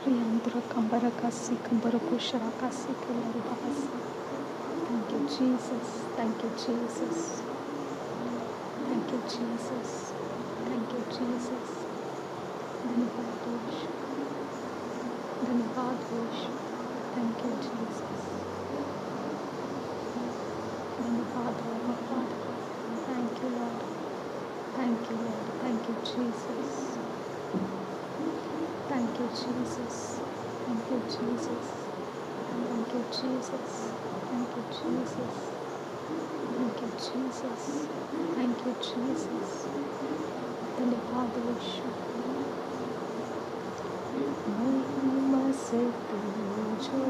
Riandra Kambarakasi Kambarakusharakasi Kalarabahasa. Thank you, Jesus. Thank you, Jesus. Thank you, Jesus. Thank you, Jesus. धन्यवाद यीशु, धन्यवाद यीशु. Thank you, Jesus. धन्यवाद Lord Father. Thank you, Lord. Thank you, Lord. Thank you, Jesus. Thank you, Jesus. Thank you, Jesus. Thank you, Jesus. Thank you, Jesus. Thank you, Jesus. Thank you, Jesus. धन्यवाद यीशु. महिमा से तुझो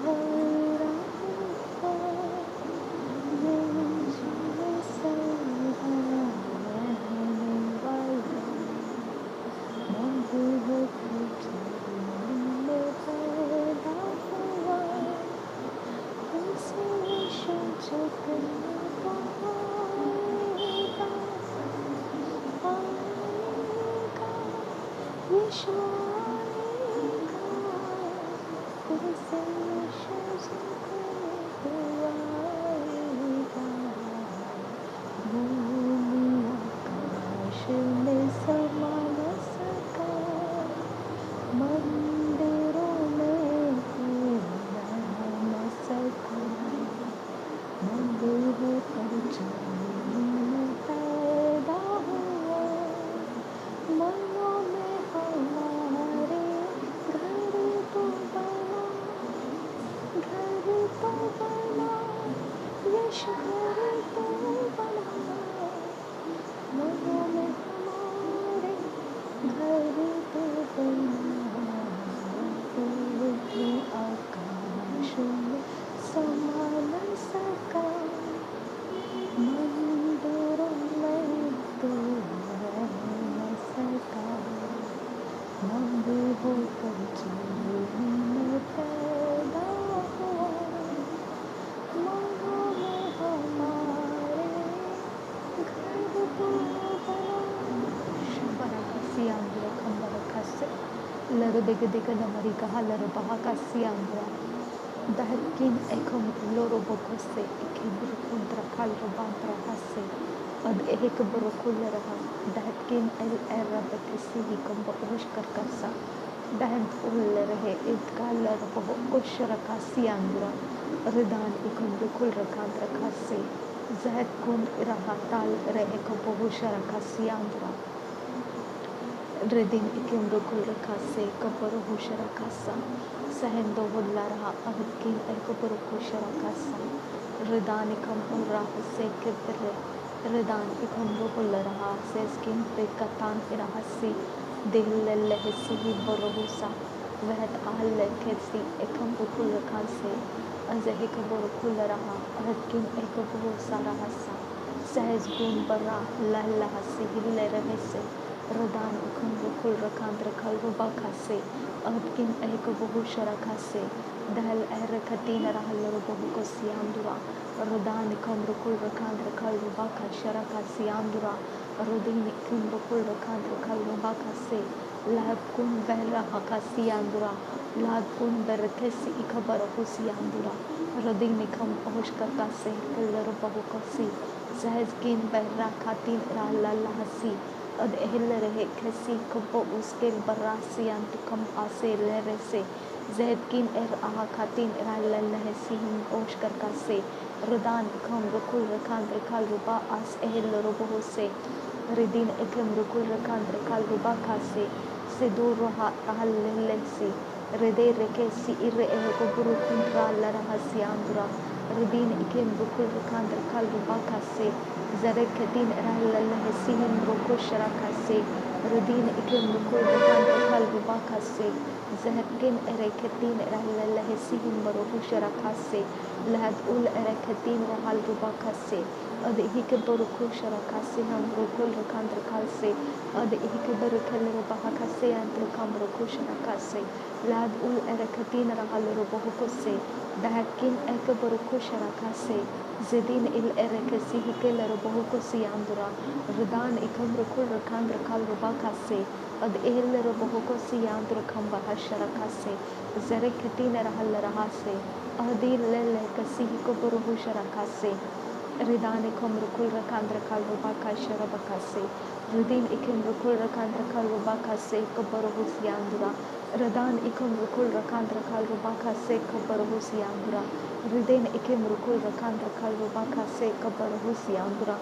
भरा हुआ मुझे सदा रहने वाला महबूब में पैदा हुआ उसे यीशु झुकने पाएगा आएगा यीशु आएगा उसे यीशु झुकने आएगा भूमि आकाश में समा न सका मंदिरों में रह न सका मंदिर पर जमीन पैदा हुआ मनों में हमारे घर तो बना यीशु घर तो बना मनों में हमारे घर तो बना पूरे आकाश में समा न सका मंदिरों में तो रह न सका मंदिरों पर जमीन पैदा हुआ मनों में हमारे घर तो बना शबरकसी आंध्र खंबरकस लरो दिग दिग नमरी कहा लरो बहा कसी आंध्र दहकिन एकम लोरो बकसे एकिब्र कुंद्र खाल रोबांत्र हसे अद एक बरकुल रहा दहकिन एल एरबकसी ही कम बकरुश कर करसा दहन उल रहे इतकाल रहो उशर कसी आंध्र रिदान एकम बकुल रकांत्र खासे जहद कुन रहा ताल रहे को बहुशर कसी Andhra Redin ikim rukul rakase kaparu hushara kasa sahendo hullara ahkin ekaparu hushara kasa redan ikam urah se kibre redan ikam rukul seskin prekatan irahasi dillelle hisi barusa वहत आहल खेसी एकम Rakul rakase azeh kaparu kullara ahkin ekaparu sara hasa सहज गुण बरा लहला हसी हिले रहसे रदान उखम रुकुल रकांद्र खल रुबा खासे अहदकिन एक बहु शरा खासे दहल अहर खतीन रहल रुबहु को सियामदुरा रदान इखम रुकुल रकांद्र खल रुबा खा शरा खा सियामदुरा रदिन इखम रुकुल रकांद्र खल रुबा खासे लाब कुन बहरा खा सियामदुरा लाब कुन बरकसी इखबर को सियामदुरा रदिन इखम अहुश कर कासे कल रुबहु को सी सहज किन बहरा खातीन राला हसी अद एहल रहे खसी कबो उसके बरासी अंतुकम आसे लहरे से जहद किन एर आहा खातीन राला लहसी हम ओश कर कासे रदान कम रुकुल रखान रखाल रुबा आस एहल रुबो से रिदीन एकम रुकुल रखान रखाल रुबा खासे से दूर रहा ताल लहसी रदे रके सी इरे एह को बुरु कुंट्रा लरहसी आंदुरा रदीन इकेम रुकुल रखान रखाल रुबा खासे जरे खतीन रहल लहसी हम रुकुल शरा खासे रदीन इकेम रुकुल रखान रखाल रुबा खासे जहकिन एरे खतीन रहल लहसी हम रुकुल शरा खासे लहद उल एरे खतीन रहल रुबा खासे Ade hike boruko sharakase androkol rakandrakase. Ade hike borukele bahakase androkamroko sharakase. Lad ul erekatina rahalero bohokose. Dahakin eke boruko sharakase. Zedin il erekesi hikelero bohokosi andura. Ridan ikamrokol rakandrakal robakase. Ad elero bohokosi androkamba hasharakase. Zereketina rahalerahase. Adil lele kasi hiko boruho sharakase. Ridane komrukul rakandra kalvabaka sharabakase. Ridin ikim rukul rakandra kalvabakase kabarahus yandura. Radan ikim rukul rakandra kalvabakase kabarahus yandura. Ridin ikim rukul rakandra kalvabakase kabarahus yandura.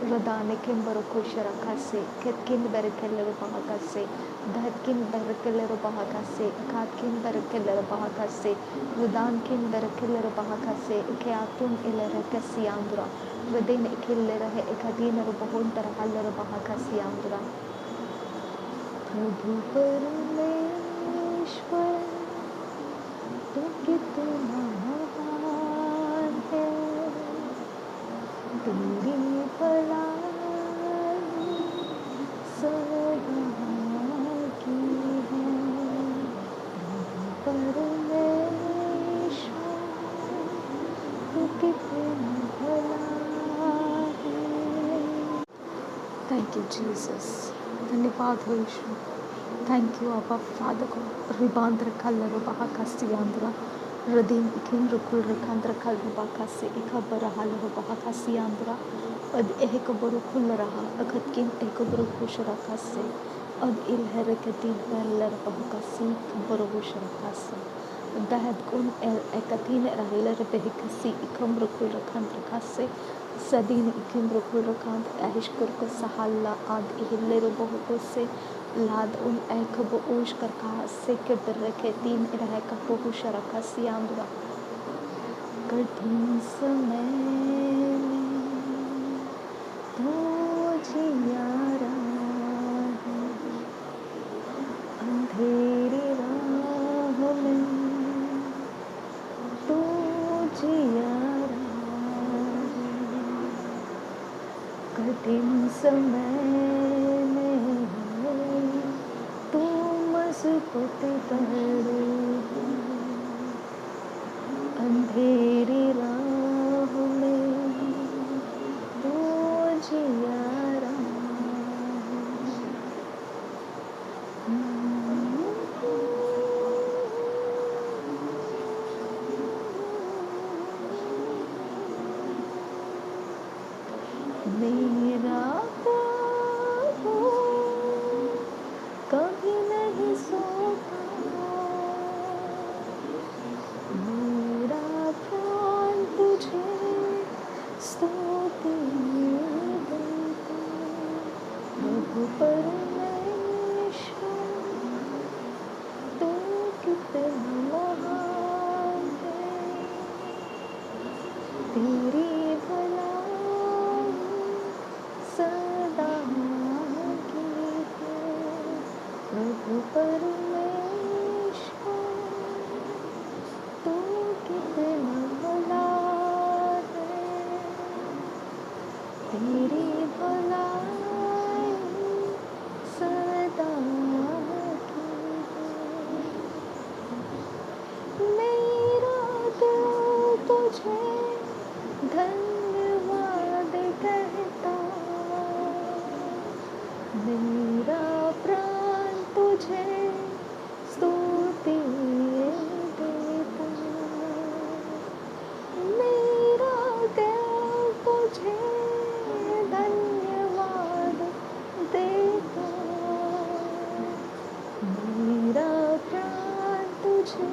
Radan ikim barukul sharakase. Ketkin berekelle bahakase. Dhatkin berekelle bahakase. Katkin berekelle bahakase. Radan kin berekelle bahakase. Keatun ilerekasi yandura. Within a killer, a cadena of a hunter, Haller of a Hakasiandra. Prabhu Parameshwar, tu kitna mahan hai, teri bhalai sada ki hai. Prabhu Parameshwar, tu kitna bhalai. Thank you, Jesus. धन्यवाद हो यीशु. Thank you, Abba Father God. Ribandra kalero bahakasi andra. Radin ikim rukul rakandra kalero bahakasi ikabara halero bahakasi andra. Ad ehikabaru kullaraha akatkin ehikabaru kusharakase. Ad ilherakatin perler bahakasi kabaru kusharakase. Dahad kun ekatin rahiler behikasi ikam rukul rakandra kase. Sadin ikim rukul rakand ahishkur ko sahalla ad ihilleru bahukose. Lad ekabo ush karka seke berreketin iraheka pohu sharakasi andura. कठिन समय में तो जियारा है, अंधेरी राह में तो जियारा है. कठिन समय मजबूत तड़े अंधेरी राह में तो जियारा मेरा प्रभु कभी नहीं सोता. मेरा प्राण तुझे स्तुति देता. प्रभु परमेश्वर तू कितना महान है. तेरी भलाई सदा की है. प्रभु परमेश्वर तू कितना भला है. तेरी भलाई सदा की है. मेरा दिल तुझे धन्यवाद कहता. मेरा प्राण तुझे स्तुति देता. मेरा दिल तुझे धन्यवाद देता. मेरा प्राण तुझे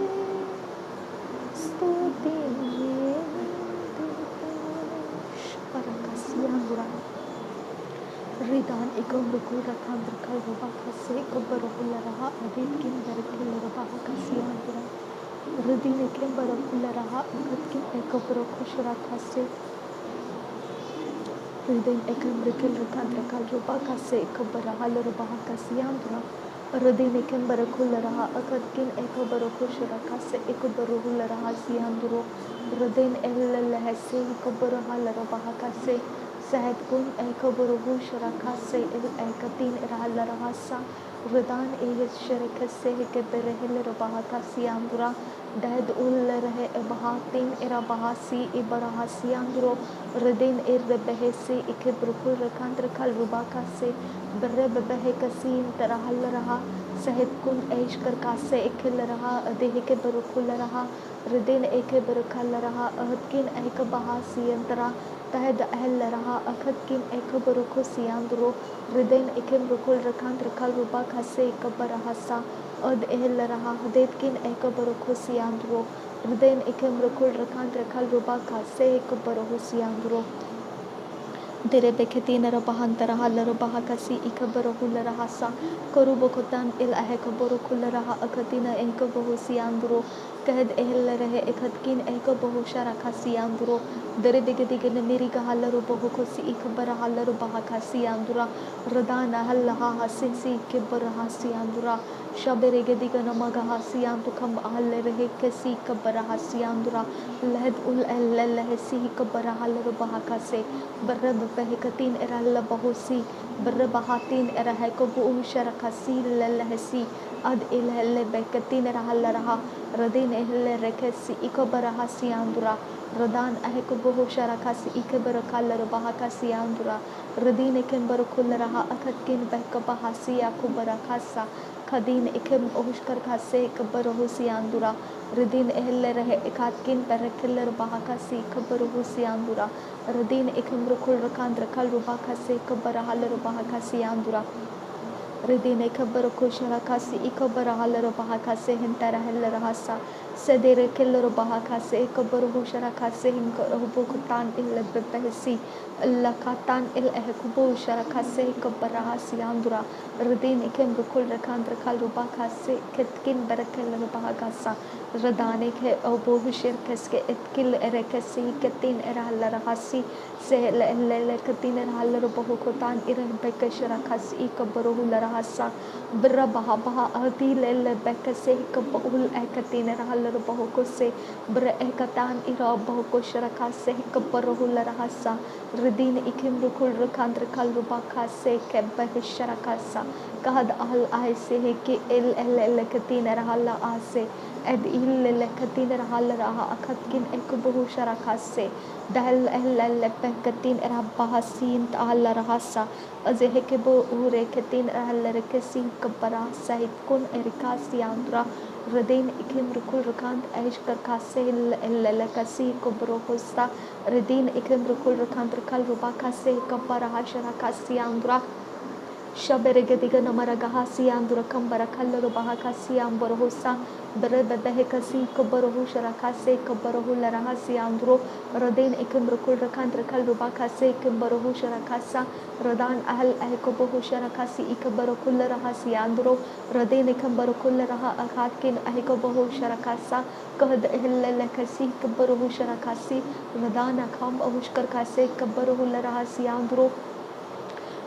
स्तुति देता. Parakasiandura. Ridan ikom rukul rakandra kalvabakase kabaruhullaraha aditkin berekillaraha. Ridin ikim barakullaraha akatkin ekabarukusharakase. Ridin ikim rikil rakandra kalvabakase kabarahallarabahakasiandura. Ridin ikim barakullaraha akatkin ekabarukusharakase ekabaruhullaraha sianduro. Ridin ellahase kabarahallarabahakase. सहद कुन एक बरुहु शरका से एक तीन रहल रहसा रदान ए शरक से के berehel rabahata siandura dad ul rehe bahatin era bahasi ibarahasi andro redin irbehesi ikebrukul rekandr kal rubaka se berebe kasin terahal raha सहद कुन ऐश कर कासे इखिल रहा देह के बरुकुल रहा रिदिन एके बरुखल रहा अहदकिन एक बहा सियंतरा तहद अहल रहा अखदकिन एक बरुखु सियांदरो रिदिन इकिम रुकुल रखांत रखल रुबा खासे एक बरहसा अद अहल रहा हदेदकिन एक बरुखु सियांदरो रिदिन इकिम रुकुल रखांत रखल रुबा खासे एक बरुखु सियांदरो Dere beketina rabahantara halara bahakasi ikabarohula rahasa korubokotan il ahekaborokula raha akatina enkabohusi andro कहद एहल रहे एकहदकिन एको बहु शरखासी आंदुरो दरे दिगे नमीरी का हल्लरो बहु खुसी इकबर हल्लरो बहाखासी आंदुरा रदान हल्लहा हसिसी किबर हासी आंदुरा शबरे गदिग नमगा हासी आंदु कम हल्ले रहे कसी कबर हासी आंदुरा लहद उल लहसी कबर हल्लरो बहाखासे बर्र बहकतीन एरहल बहुसी बर्र बहातीन एरह को बहु शरखासी लहसी ad ilhelle beketin rahalla raha radin ehle rekesi ikobarahasi andura radan ahekubuhu sharakasi ikebarakalla bahakasi andura radin ekembar kullaraha akatkin behkabahasi akubarakasa khadin ekem ohushkar khase ikbarahusi andura radin ehle rahe ekatkin berakiller bahakasi ikbarahusi andura radin ekemru kulrakandra kalrubakasi ikbarahaller bahakasi andura Redine kabara kushara kasi ikabara halara bahakase hintara halara hasa sedere kellero bahakase ikabara hushara kase hinkarubu kutan illa bebehsi lakatan il ehkubu shara kase ikabara hasi andura redine kem bukul rakandra kaluba kase ketkin barakellero bahakasa radane ke obu hushir keske etkil erekesi ketin era halara hasi se le ketin era halara bahu kutan iran bekeshara kasi ikabara hulara hasa birra baha baha ati lele bekase kabul ekatin rahal bahu kose birra ekatan ira bahu koshara kase kabarul rahasa ridin ikim rukul rakandr kal rubaka se kebbe shara kasa kahad al aise he ki el katin rahal ase ed il katin rahal raha akatkin ekbuhu shara kase dal el bekatin rabaha sin al rahasa azehekebo ure ketin rahal kesi kabara sahid kun erikasi andra Radin ikim rukul rakant aish kar kase el kasi kubro hosta Radin ikim rukul rakant rakal ruba kase kabara hashara kasi andra Shabere gediga namaragaha si andura kambara kallaro bahaka si ambaro hosa bere bebehe kasi kabaro sharakase kabaro laraha si andro radin ikim rukul rakant rakal rubaka se kimbaro sharakasa radan ahl ahkobo sharakasi ikabaro kullaraha si andro radin ikambaro kullaraha akhatkin ahkobo sharakasa कहद एहल kasi kabaro sharakasi radan akham ahushkar kase kabaro laraha si andro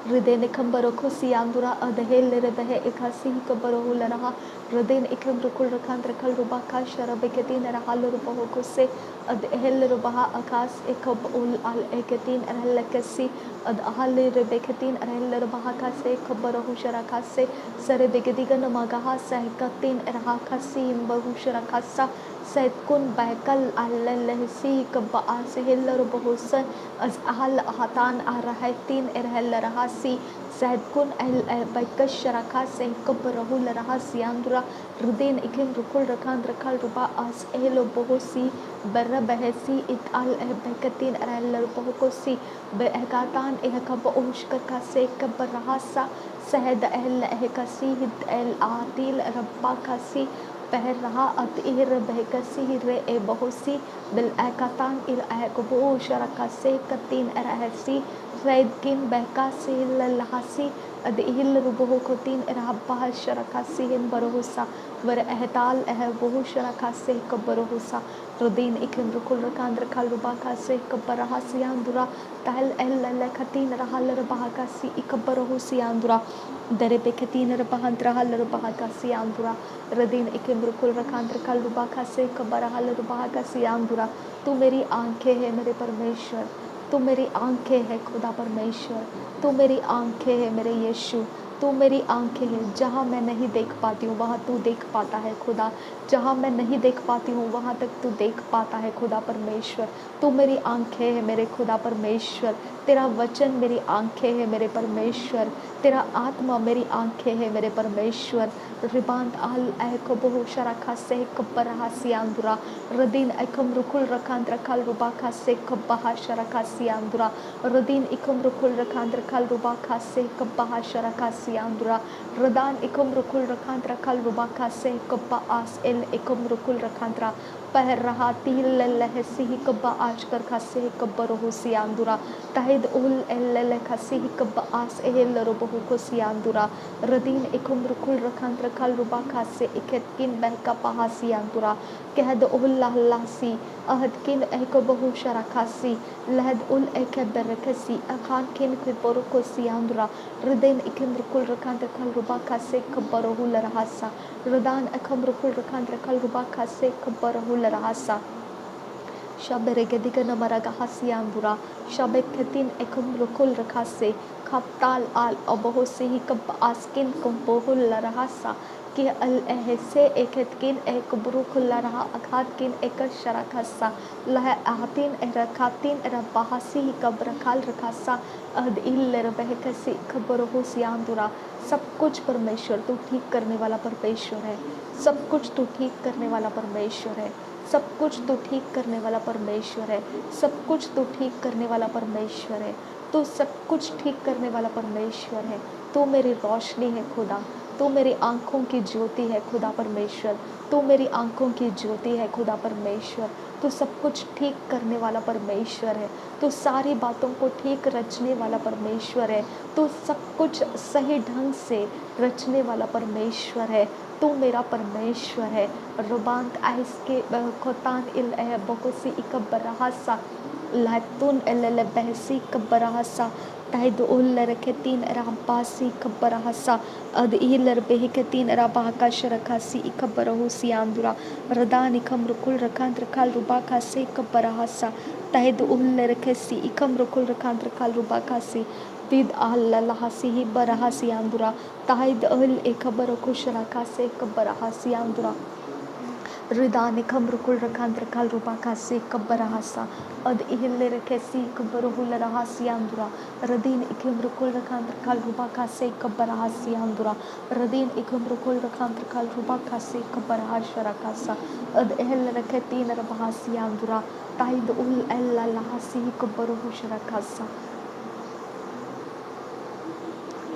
Ridene kambaro kosi andura adahele rebehe ekasi kabaro laraha Ridene ikam rukul rakandra kal rubaka sharabeketin rahal rubaho kose adahele rubaha akas ekab ul al eketin rahal kasi ad ahale rebeketin rahal rubaha kase kabaro sharakase sare begediga namagaha sahikatin rahakasi imbahu sharakasa Said kun baikal al-lahsi kabba asehel rubahusan as ahal ahatan arahatin erhel rahasi Said kun al-baikash sharaka se kabbarahul rahasi andura rudin ikim rukul rakan rakal ruba as ehlo bohusi barra bahesi it al-baikatin erhel rubahukosi behkatan ehkab ushkar ka se kabbarahasa Sahid el-ehkasi el-atil rabba kasi पहर रहा अतीर बहकसी रे ए बहुसी bill एकतान इल एकबो शरका से कतीन रहसी सैद किन बहकासी लहसी अदील रुबहो कोतीन रहबा शरका से इन बरहुसा वर एहताल एह बहु शरका से कबरहुसा रुदीन इकिन रुकुल रकांद्र कल रुबा का से कबरहा सियांदुरा तहल एल खतीन रहल रबहा का सी इकबरहु सियांदुरा दरे पे खतीन रबहंत रहल रबहा का सियांदुरा रदीन इकिन रुकुल रकांद्र कल रुबा का से कबरहल रबहा का सियांदुरा तू मेरी आंखें है मेरे परमेश्वर तू मेरी आंखें है खुदा परमेश्वर, तू मेरी आंखें है मेरे यीशु, तू मेरी आंखें है। जहाँ मैं नहीं देख पाती हूँ वहाँ तू देख पाता है खुदा, जहाँ मैं नहीं देख पाती हूँ वहाँ तक तू देख पाता है खुदा परमेश्वर। तू मेरी आंखें है मेरे खुदा परमेश्वर, तेरा वचन मेरी आंखें है मेरे परमेश्वर, तेरा आत्मा मेरी आंखें है मेरे परमेश्वर। रिबांत आल एको बहु शराखा से कब्बरहा सियांदुरा रदीन एकम रुकुल रखांत रखाल रुबाखा से कब्बहा शराखा सियांदुरा रदीन इकम रुकुल रखांत रखाल रुबाखा से कब्बहा शराखा सियांदुरा रदान इकम रुकुल रखांत रखाल रुबाखा से कब्बा आस एल इकम रुकुल रखांतरा पहर रहा तील लहसी कब्बा आज कर खासे कब्बर हो सियांदुरा ताहिद उल एल खासी कब्बा आस एल रोबहु को सियांदुरा रदीन इकम रुकुल रखांत रखाल रुबा खासे इकतकिन बहका पहा सियांदुरा कहद उल लासी अहदकिन एको बहु शराखासी लहद उल एके बरकसी अखान किन फिर को सियांदुरा रदीन इकम रुकुल रखांत रखाल रुबा खासे कब्बर हो लरहासा रदान अखम रुकुल रखांत रखाल रुबा खासे कब्बर हो lrasa Shabere gediga namaraga hasiandura Shabek ketin ekum rukul rakase kaptal al obohosi kab askin kumpohul larahasa कि अल ऐसे एकतकिन एक बुरुकुल्ला रहा अखातकिन एक शराखसा लह आतिन रखातिन रबाहसी कब रखाल रखासा अद इल रबहकसी खबरहु सियांदुरा। सब कुछ परमेश्वर तू ठीक करने वाला परमेश्वर है, सब कुछ तू ठीक करने वाला परमेश्वर है, सब कुछ तू ठीक करने वाला परमेश्वर है, सब कुछ तू ठीक करने वाला परमेश्वर है, तू सब कुछ ठीक करने वाला परमेश्वर है। तू मेरी रोशनी है खुदा, तू मेरी आंखों की ज्योति है खुदा परमेश्वर, तू मेरी आंखों की ज्योति है खुदा परमेश्वर। तू सब कुछ ठीक करने वाला परमेश्वर है, तू सारी बातों को ठीक रचने वाला परमेश्वर है, तू सब कुछ सही ढंग से रचने वाला परमेश्वर है। तू मेरा परमेश्वर है। रुबांत आइस के खोतान इल बकोसी इकबरहासा लातुन एल बहसी कबरहासा ताइद उल रखतीन राबासी कबरहासा अद इलर बेहकतीन राबाका शरखासी इकबरहु सियांदुरा रदान इकम रुकुल रखांत रखाल रुबाका से कबरहासा ताइद उल रखसी इकम रुकुल रखांत रखाल रुबाका से विद अल्लाहसी ही बरहासी आंदुरा ताइद अल एकबर खुशरखा से कबरहासी आंदुरा रिदान इकम रुकुल रखांत रखाल रुबाका से कबरहासा अद इहिल रखेसी कबरहुल रहासी आंदुरा रदीन इकम रुकुल रखांत रखाल रुबाका से कबरहासी आंदुरा रदीन इकम रुकुल रखांत रखाल रुबाका से कबरहाशरकासा अद इहिल रखे तीन रबहासी आंदुरा ताइद उल अल्लाहसी कबरहुशरकासा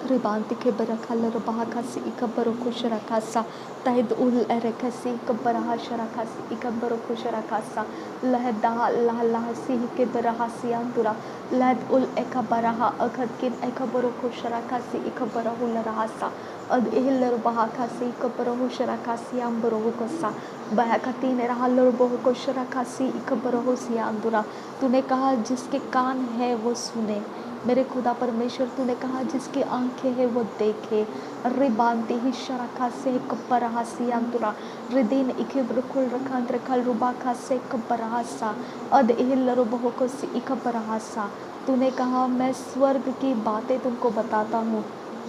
रिबांति के बरखल रबाकासी इकबरो खुशरकासा ताइद उल रखसी कबरहा शरकासी इकबरो खुशरकासा लहदा लहसी के बरहासी अंदुरा लहद उल एकबरहा अखद किन एकबरो खुशरकासी इकबरो लरहासा अद इहिल रबाकासी इकबरो शरकासी अंबरो कोसा बहकतीन रहल रबो खुशरकासी इकबरो सियांदुरा। तूने कहा जिसके कान है वो सुने, मेरे खुदा परमेश्वर तूने कहा जिसकी आंखें हैं वो देखे। रिबांती ही शराखा से कब्बरहा सियांतुरा रिदीन इकिब्रुकुल रखांत रखल रुबाखा से कब्बरहासा अद इहिल रुबहो को सी इकब्बरहासा। तूने कहा मैं स्वर्ग की बातें तुमको बताता हूँ,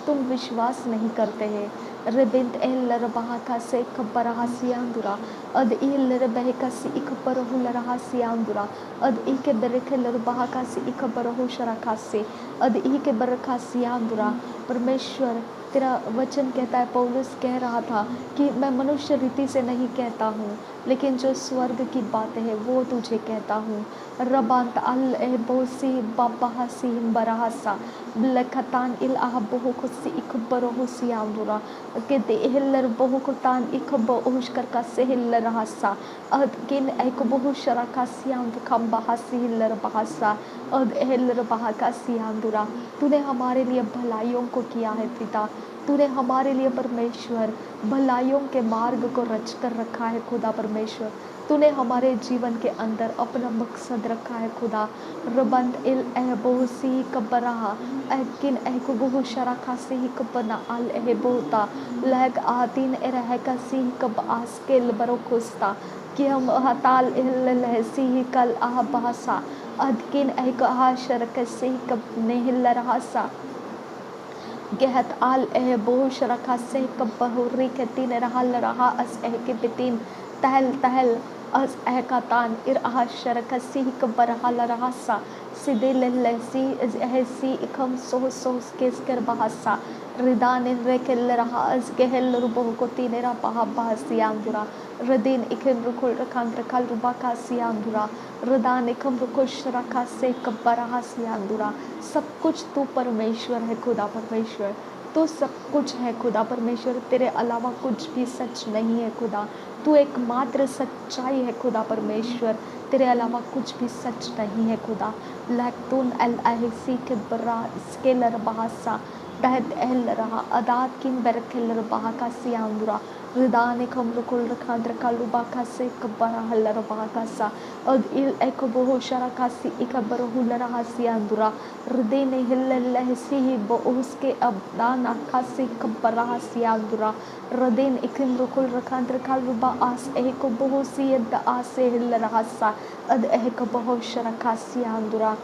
तुम विश्वास नहीं करते हैं। रिबिंत एल रबाका से कब्बरहा सियांदुरा अद इहिल रबहका सी इकब्बरहु लरहा सियांदुरा अद इके बरखे लरबाका सी इकब्बरहु शराखा से अद इके बरखा सियांदुरा। परमेश्वर तेरा वचन कहता है, पौलुस कह रहा था कि मैं मनुष्य रीति से नहीं कहता हूँ, लेकिन जो स्वर्ग की बातें हैं वो तुझे कहता हूँ। रबांत अल बोसी बाबासी बरहासा लखतान इल आहबहु खुसी इकब्बरहु सियांदुरा के हिल्लर बहु कुतान इकब ओहुश कर का से हिल्लर हासा अद किन एक बहु शरा का सियांद खम बहासी हिल्लर बहासा अद हिल्लर बहा का सियांदुरा। तूने हमारे लिए भलाइयों को किया है पिता, तूने हमारे लिए परमेश्वर भलाइयों के मार्ग को रच कर रखा है खुदा परमेश्वर। तूने हमारे जीवन के अंदर अपना मकसद रखा है खुदा। रबंद इल एहबोसी कबरहा एकिन एहकुबहु शराखा से ही कबना अल एहबोता लहक आतीन एरहका सी कब आस्किल बरोकुस्ता कि हम हताल इल लहसी ही कल आह बहसा अदकिन एक आशर कसे कब नेहिल रहा सा Gehat al bohush rakase kabahuri ketin rahal raha as kebitin tahel tahel as katan ir ahashar kasi kabarahal rahasa sidil lesi as ehsi ikam sohos kesker bahasa ridan in rekel raha as gehel ruboh kotinera baha bahasiandura radin ikin rukul rakan rakal rubaka siandura रदान एकम रुकुश रखा से कब्बरहा सियांदुरा सब कुछ तू परमेश्वर है खुदा परमेश्वर तो सब कुछ है खुदा परमेश्वर तेरे अलावा कुछ भी सच नहीं है खुदा तू एकमात्र सच्चाई है खुदा परमेश्वर तेरे अलावा कुछ भी सच नहीं है खुदा लैक्तून अल अहसी के बरा इसके लरबासा दहत अहल रहा अदात किन बरखल रबा का सियांदुरा रिदान एकम रुकुल रखांद्र कालुबा का से कब्बरा हल रबा का सा अद इल एको बोहो शरा का सी इकबर हुल रहा सियांदुरा हृदय ने हिल सी ही बोस के अबदान का से कब्बरा सियांदुरा रदेन इकिम रुकुल रखांद्र कालुबा आस एको बोहो सी अद आसे हिल रहा सा अद एको बोहो शरा का सियांदुरा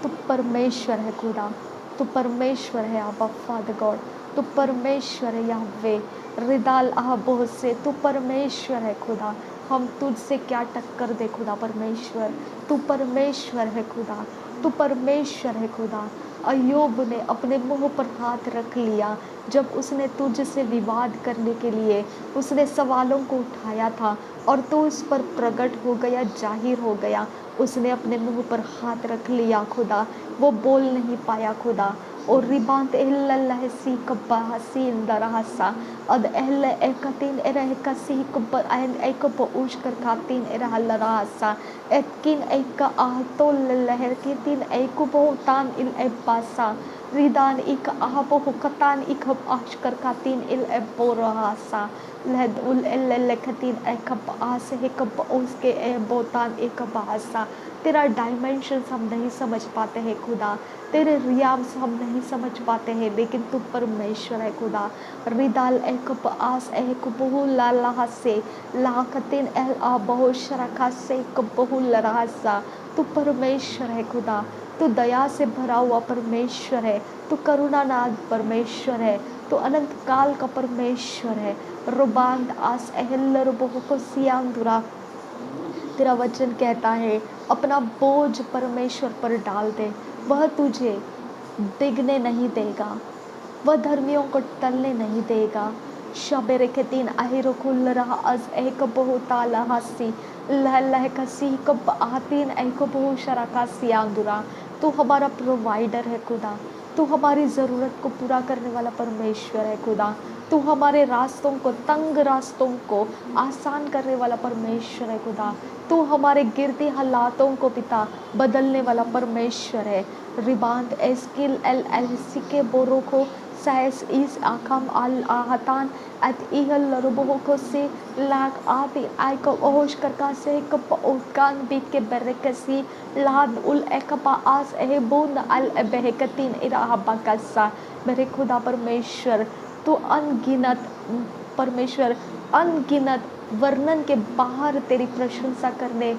तू परमेश्वर है खुदा तू परमेश्वर है आबा फादर गॉड तू परमेश्वर है याहवे रिदाल बहुत से तू परमेश्वर है खुदा हम तुझसे क्या टक्कर दे खुदा परमेश्वर तू परमेश्वर है खुदा तू परमेश्वर है खुदा अय्यूब ने अपने मुंह पर हाथ रख लिया जब उसने तुझसे विवाद करने के लिए उसने सवालों को उठाया था और तू उस पर प्रकट हो गया जाहिर हो गया उसने अपने मुंह पर हाथ रख लिया खुदा वो बोल नहीं पाया खुदा और रिबांत एहल सी कब्बा हसी इंदरहसा अद एहल एकतीन एरह कसी कब्बा एन एकब उश कर खातीन एरह लरहसा एकिन एक आहतो लहर की तीन एकब तान इल एबासा रिदान इक आहबो हुकतान इक आश कर खातीन इल एबोरहसा लहद उल एल खतीन एकब आस एकब उसके एबोतान एक बासा तेरा डायमेंशंस हम नहीं समझ पाते हैं खुदा तेरे रियाम्स हम नहीं समझ पाते हैं लेकिन तू परमेश्वर है खुदा रिदाल एकब आस एकबहु लाला से लाकतिन एल आबहु शरका से एकबहु लरासा तू परमेश्वर है खुदा तू दया से भरा हुआ परमेश्वर है तू करुणानाद परमेश्वर है तू अनंत काल का परमेश्वर है रुबांद आस एहल रुबहु को सियांदुरा तेरा वचन कहता है अपना बोझ परमेश्वर पर डाल दे वह तुझे डिगने नहीं देगा वह धर्मियों को टलने नहीं देगा शबेर के तीन আহিर खुल रहा अज एक बहुताला हसी लह लह कसी कब आतीन एक बहु शराका सियांदुरा तू हमारा प्रोवाइडर है खुदा तू हमारी ज़रूरत को पूरा करने वाला परमेश्वर है खुदा तू हमारे रास्तों को तंग रास्तों को आसान करने वाला परमेश्वर है खुदा तू हमारे गिरती हालातों को पिता बदलने वाला परमेश्वर है रिबांत एस्किल एल एल सिके बोरो को सैस इस आकम अल आहतान अत इहल रुबो को से लाग आती आई को ओश करका से कप उकान बीत के बरकसी लाद उल एकपा आस ए बुन अल बहकतीन इराह बकसा मेरे खुदा परमेश्वर तो अनगिनत परमेश्वर अनगिनत वर्णन के बाहर तेरी प्रशंसा करने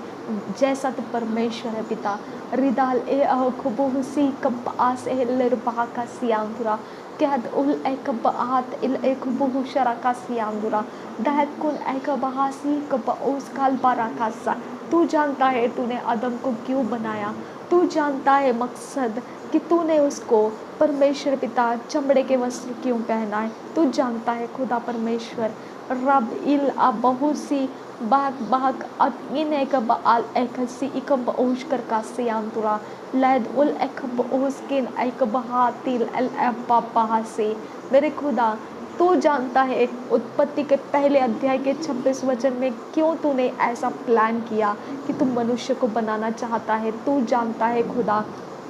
जैसा तो परमेश्वर है पिता रिदाल ए अखबुसी कब आस एलरबा का सियांदुरा कहद उल एकब आत इल एकबुहु शरा का सियांदुरा दहत कुल एकब हासी कब उस काल बारा का सा तू जानता है तूने आदम को क्यों बनाया तू जानता है मकसद कि तूने उसको परमेश्वर पिता चमड़े के वस्त्र क्यों पहनाए तू जानता है खुदा परमेश्वर रब इल बहुत सी बाग बाग इन एकब अल एकसी इकब ओश कर का सियांदुरा लैद उल एकब ओस्किन एकब हातिल अल अब्बा से मेरे खुदा तू जानता है उत्पत्ति के पहले अध्याय के 26 वचन में क्यों तूने ऐसा प्लान किया कि तू मनुष्य को बनाना चाहता है तू जानता है खुदा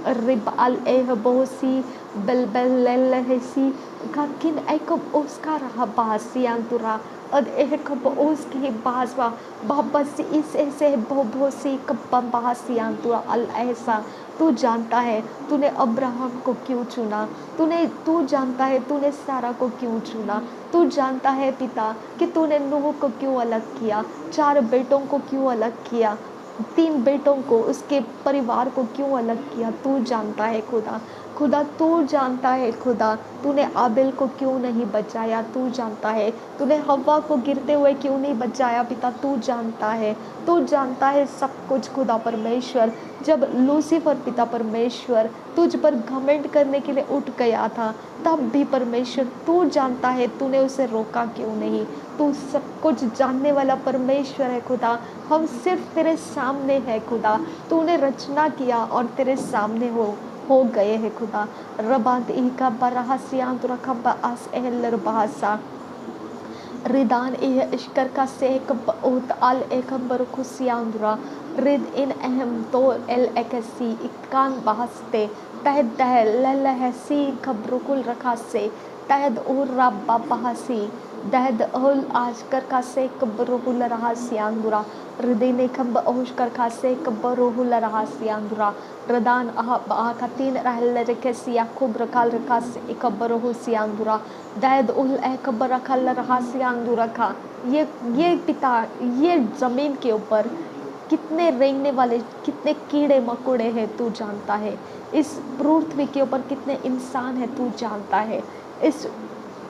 रिब अल एह बोसी बलबलसी किन एकब उसका रहा बासियांतुरा अद एकब उसकी बासवा बाबस इस ऐसे बोसी कब बासियांतुरा अल ऐसा तू जानता है तूने अब्राहम को क्यों चुना तू जानता है तूने सारा को क्यों चुना तू जानता है पिता कि तूने नूह को क्यों अलग किया 4 बेटों को क्यों अलग किया 3 बेटों को, उसके परिवार को क्यों अलग किया, तू जानता है खुदा। खुदा तू जानता है खुदा, तूने आबिल को क्यों नहीं बचाया, तू जानता है। तूने हव्वा को गिरते हुए क्यों नहीं बचाया पिता, तू जानता है। तू जानता है सब कुछ खुदा परमेश्वर। जब लूसीफर पिता परमेश्वर तुझ पर घमंड करने के लिए उठ गया था, तब भी परमेश्वर तू जानता है तूने उसे रोका क्यों नहीं। तू सब कुछ जानने वाला परमेश्वर है खुदा। हम सिर्फ तेरे सामने है खुदा। तूने रचना किया और तेरे सामने हो गए हैं खुदा। रबात इका बरहसिया रखब अस एहलर बहासा रिदान इह इश्कर का सेक बहुत अल एकम बरखुसियांदुरा रिद इन अहम तो एल एकसी इकान बहसते तहद दहल ललहसी खबरुकुल रखा से तहद उर रब्बा बहसी दहद उल आशकर का सेक बरुहुल रहसियांदुरा रिदिने खब ओशकर का सेक बरुहुल रहसियांदुरा रदान आकातीन रहल रकेसिया खुब रकाल रकास इकबरुहु सियांदुरा दैद उल एकबर रखल रहसियांदुरा का। ये पिता, ये ज़मीन के ऊपर कितने रेंगने वाले, कितने कीड़े मकोड़े हैं तू जानता है। इस पृथ्वी के ऊपर कितने इंसान हैं तू जानता है। इस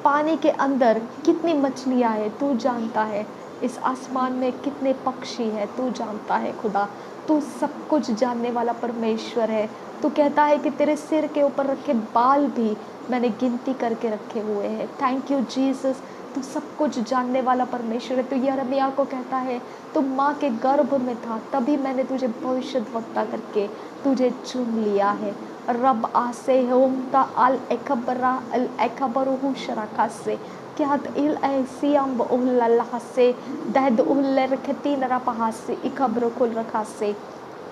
पानी के अंदर कितनी मछलियाँ हैं तू जानता है। इस आसमान में कितने पक्षी हैं तू जानता है खुदा। तू सब कुछ जानने वाला परमेश्वर है। तू कहता है कि तेरे सिर के ऊपर रखे बाल भी मैंने गिनती करके रखे हुए हैं। Thank you Jesus. तू सब कुछ जानने वाला परमेश्वर है। तो यिर्मयाह को कहता है तू माँ के गर्भ में था तभी मैंने तुझे भविष्यद्वक्ता करके तुझे चुन लिया है। रब आसे होमता अल एकबरा अल एकबरुहु शराका से क्या इल ऐसियम उल्लाह से दहद उल्ल रखती नरा पहासे इकब्र कुल रखा से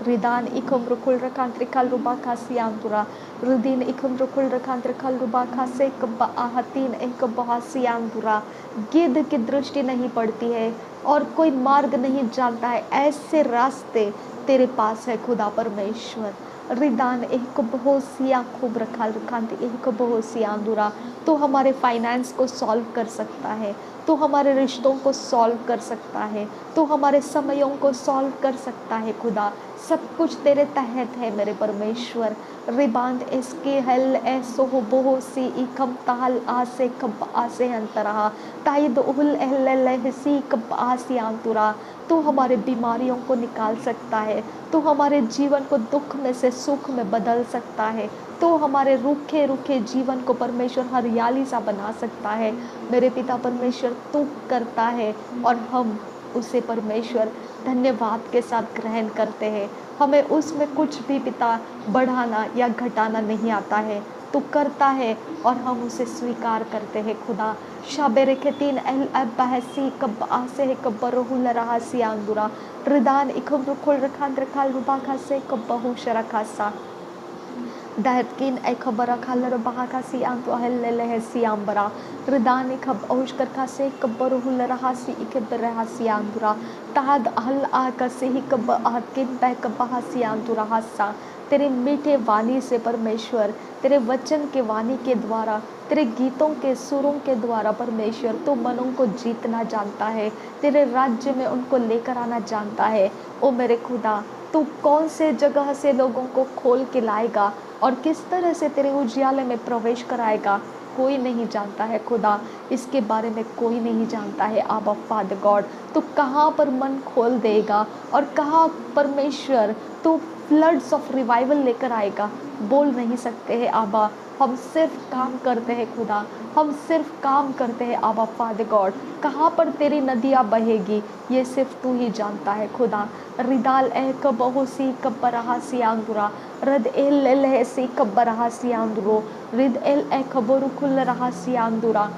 रिदान इकम रुकुल रकांत्रिकल रुबा खासियांतुरा रुदीन इकम रुकुल रकांत्रिकल रुबा खासे कब्बा आहतीन एक बहासियांतुरा। गिद्ध की दृष्टि नहीं पड़ती है और कोई मार्ग नहीं जानता है, ऐसे रास्ते तेरे पास है खुदा परमेश्वर। रिदान एक बहोसिया खूब रखा रखांति एक बहोसियांतुरा। तो हमारे फाइनेंस को सॉल्व कर सकता है, तो हमारे रिश्तों को सॉल्व कर सकता है, तो हमारे समयों को सॉल्व कर सकता है खुदा। सब कुछ तेरे तहत है मेरे परमेश्वर। रिबांद इसके हल ऐसो बोहो सी इकम ताल आसे कब आसे अंतरा ताइद उल एहलसी कब आसी अंतरा। तो हमारे बीमारियों को निकाल सकता है, तो हमारे जीवन को दुख में से सुख में बदल सकता है, तो हमारे रूखे रूखे जीवन को परमेश्वर हरियाली सा बना सकता है। मेरे पिता परमेश्वर तू करता है और हम उसे परमेश्वर धन्यवाद के साथ ग्रहण करते हैं। हमें उसमें कुछ भी पिता बढ़ाना या घटाना नहीं आता है, तू करता है और हम उसे स्वीकार करते हैं खुदा। शाबेर के तीन अल बहसी कब आसे है कब बहुल रहसी अंगुरा रिदान इकम रुकुल रखान रखाल रुबा खासे कब बहु शरखासा दहतकिन ए खबर खालर बहा खासी आंतो अहल सी आंबरा रिदान खब औशकर खासे कब्बर हुल रहासी इकब रहसी आंदुरा ताद अहल आकसे ही कब आहकिन बह कब हसी आंदुरा हासा। तेरे मीठे वाणी से परमेश्वर, तेरे वचन के वाणी के द्वारा, तेरे गीतों के सुरों के द्वारा परमेश्वर तू मनों को जीतना जानता है, तेरे राज्य में उनको लेकर आना जानता है। ओ मेरे खुदा, तू कौन से जगह से लोगों को खोल के लाएगा और किस तरह से तेरे उजियाले में प्रवेश कराएगा, कोई नहीं जानता है खुदा। इसके बारे में कोई नहीं जानता है। आबा फादर गॉड, तू कहाँ पर मन खोल देगा और कहाँ परमेश्वर तू फ्लड्स ऑफ रिवाइवल लेकर आएगा, बोल नहीं सकते हैं आबा। हम सिर्फ काम करते हैं खुदा, हम सिर्फ काम करते हैं आबा फादर गॉड। कहाँ पर तेरी नदियाँ बहेगी ये सिर्फ तू ही जानता है खुदा। रिदाल ए कबहो सी कब्बरहा सी आंगुरा रद एल एल सी कब्बरहा सी आंदुरो रिद एल ए खबरु खुल रहा सी आंदुरा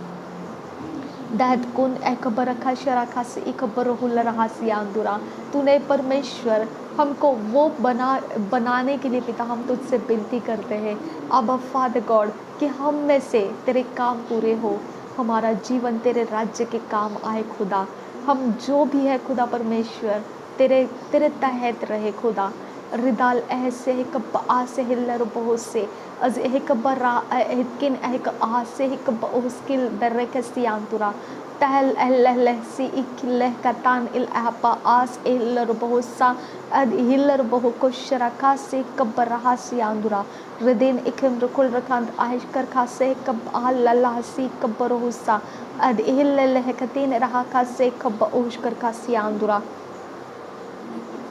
दहद कुन एकबर खा शराखा से इकबर हुल रहा सी आंदुरा। तूने परमेश्वर हमको वो बनाने के लिए पिता हम तुझसे विनती करते हैं अब फादर गॉड कि हम में से तेरे काम पूरे हो, हमारा जीवन तेरे राज्य के काम आए खुदा। हम जो भी है खुदा परमेश्वर तेरे तेरे तहत रहे खुदा। रिदाल ऐसे कब आसे हिल्लर बहुत से az ehkabara ehkin ehk ase hikab oskil berrekesiantura tahel elleh si ikileh katan il apa as iller bohosa ad hiller boho koshraka se kabaraha siandura redin ikem rukul rakant ahishkar khase kab alalla si kabarohusa ad hilleh katin raha khase kab oshkar khasiandura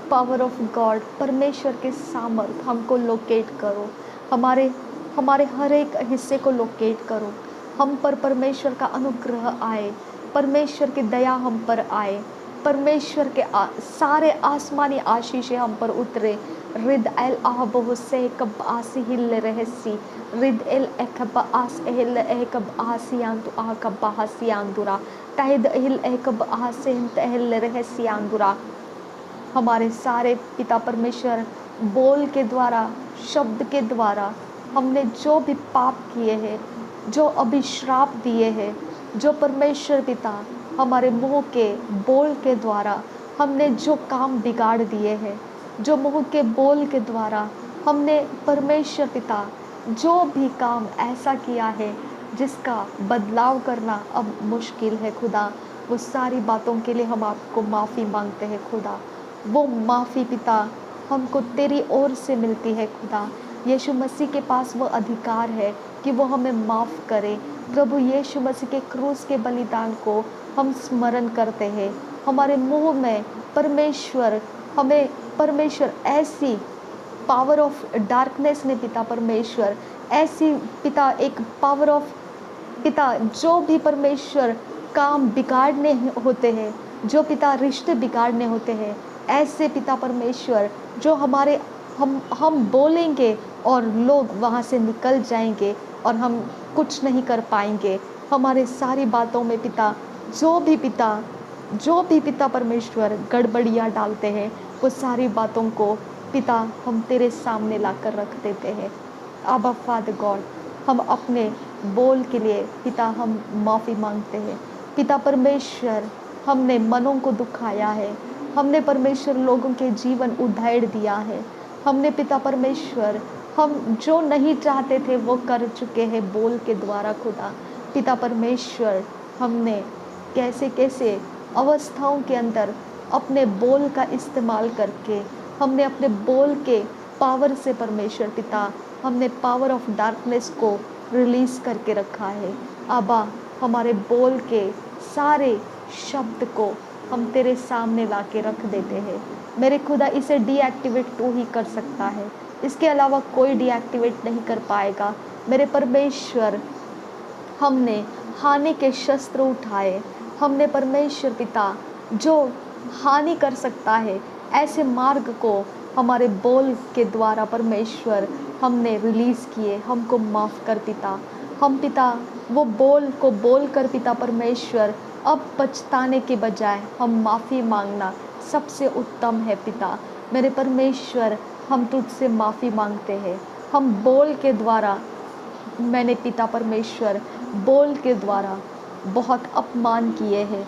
power of God, परमेश्वर के सामर्थ हमको locate करो, हमारे हमारे हर एक हिस्से को लोकेट करो। हम पर परमेश्वर का अनुग्रह आए, परमेश्वर की दया हम पर आए, परमेश्वर के सारे आसमानी आशीषें हम पर उतरे। रिद एल आहबो से कब आसी हिल रहसी रिद एल एकब आस एल एकब आसियां तो आ कब आसियांदुरा तहद हिल एकब आसे तहल रहसियांदुरा। हमारे सारे पिता परमेश्वर बोल के द्वारा, शब्द के द्वारा हमने जो भी पाप किए हैं, जो अभिश्राप दिए हैं, जो परमेश्वर पिता हमारे मुंह के बोल के द्वारा हमने जो काम बिगाड़ दिए हैं, जो मुंह के बोल के द्वारा हमने परमेश्वर पिता जो भी काम ऐसा किया है जिसका बदलाव करना अब मुश्किल है खुदा, वो सारी बातों के लिए हम आपको माफ़ी मांगते हैं खुदा। वो माफ़ी पिता हमको तेरी ओर से मिलती है खुदा। यीशु मसीह के पास वो अधिकार है कि वो हमें माफ़ करे। प्रभु यीशु मसीह के क्रूस के बलिदान को हम स्मरण करते हैं। हमारे मुंह में परमेश्वर हमें परमेश्वर ऐसी पावर ऑफ डार्कनेस ने पिता परमेश्वर ऐसी पिता एक पावर ऑफ पिता जो भी परमेश्वर काम बिगाड़ने होते हैं, जो पिता रिश्ते बिगाड़ने होते हैं, ऐसे पिता परमेश्वर जो हमारे हम बोलेंगे और लोग वहाँ से निकल जाएंगे और हम कुछ नहीं कर पाएंगे। हमारे सारी बातों में पिता जो भी पिता परमेश्वर गड़बड़ियाँ डालते हैं, वो सारी बातों को पिता हम तेरे सामने लाकर रख देते हैं। आबा फादर गॉड, हम अपने बोल के लिए पिता हम माफ़ी मांगते हैं। पिता परमेश्वर हमने मनों को दुखाया है, हमने परमेश्वर लोगों के जीवन उधेड़ दिया है, हमने पिता परमेश्वर हम जो नहीं चाहते थे वो कर चुके हैं बोल के द्वारा खुदा। पिता परमेश्वर हमने कैसे कैसे अवस्थाओं के अंदर अपने बोल का इस्तेमाल करके हमने अपने बोल के पावर से परमेश्वर पिता हमने पावर ऑफ डार्कनेस को रिलीज़ करके रखा है। आबा, हमारे बोल के सारे शब्द को हम तेरे सामने ला के रख देते हैं। मेरे खुदा, इसे डीएक्टिवेट तू ही कर सकता है, इसके अलावा कोई डीएक्टिवेट नहीं कर पाएगा। मेरे परमेश्वर, हमने हानि के शस्त्र उठाए, हमने परमेश्वर पिता जो हानि कर सकता है ऐसे मार्ग को हमारे बोल के द्वारा परमेश्वर हमने रिलीज़ किए। हमको माफ़ कर पिता। हम पिता वो बोल को बोल कर पिता परमेश्वर अब पछताने के बजाय हम माफ़ी मांगना सबसे उत्तम है पिता। मेरे परमेश्वर, हम तुझसे माफ़ी मांगते हैं। हम बोल के द्वारा मैंने पिता परमेश्वर बोल के द्वारा बहुत अपमान किए हैं।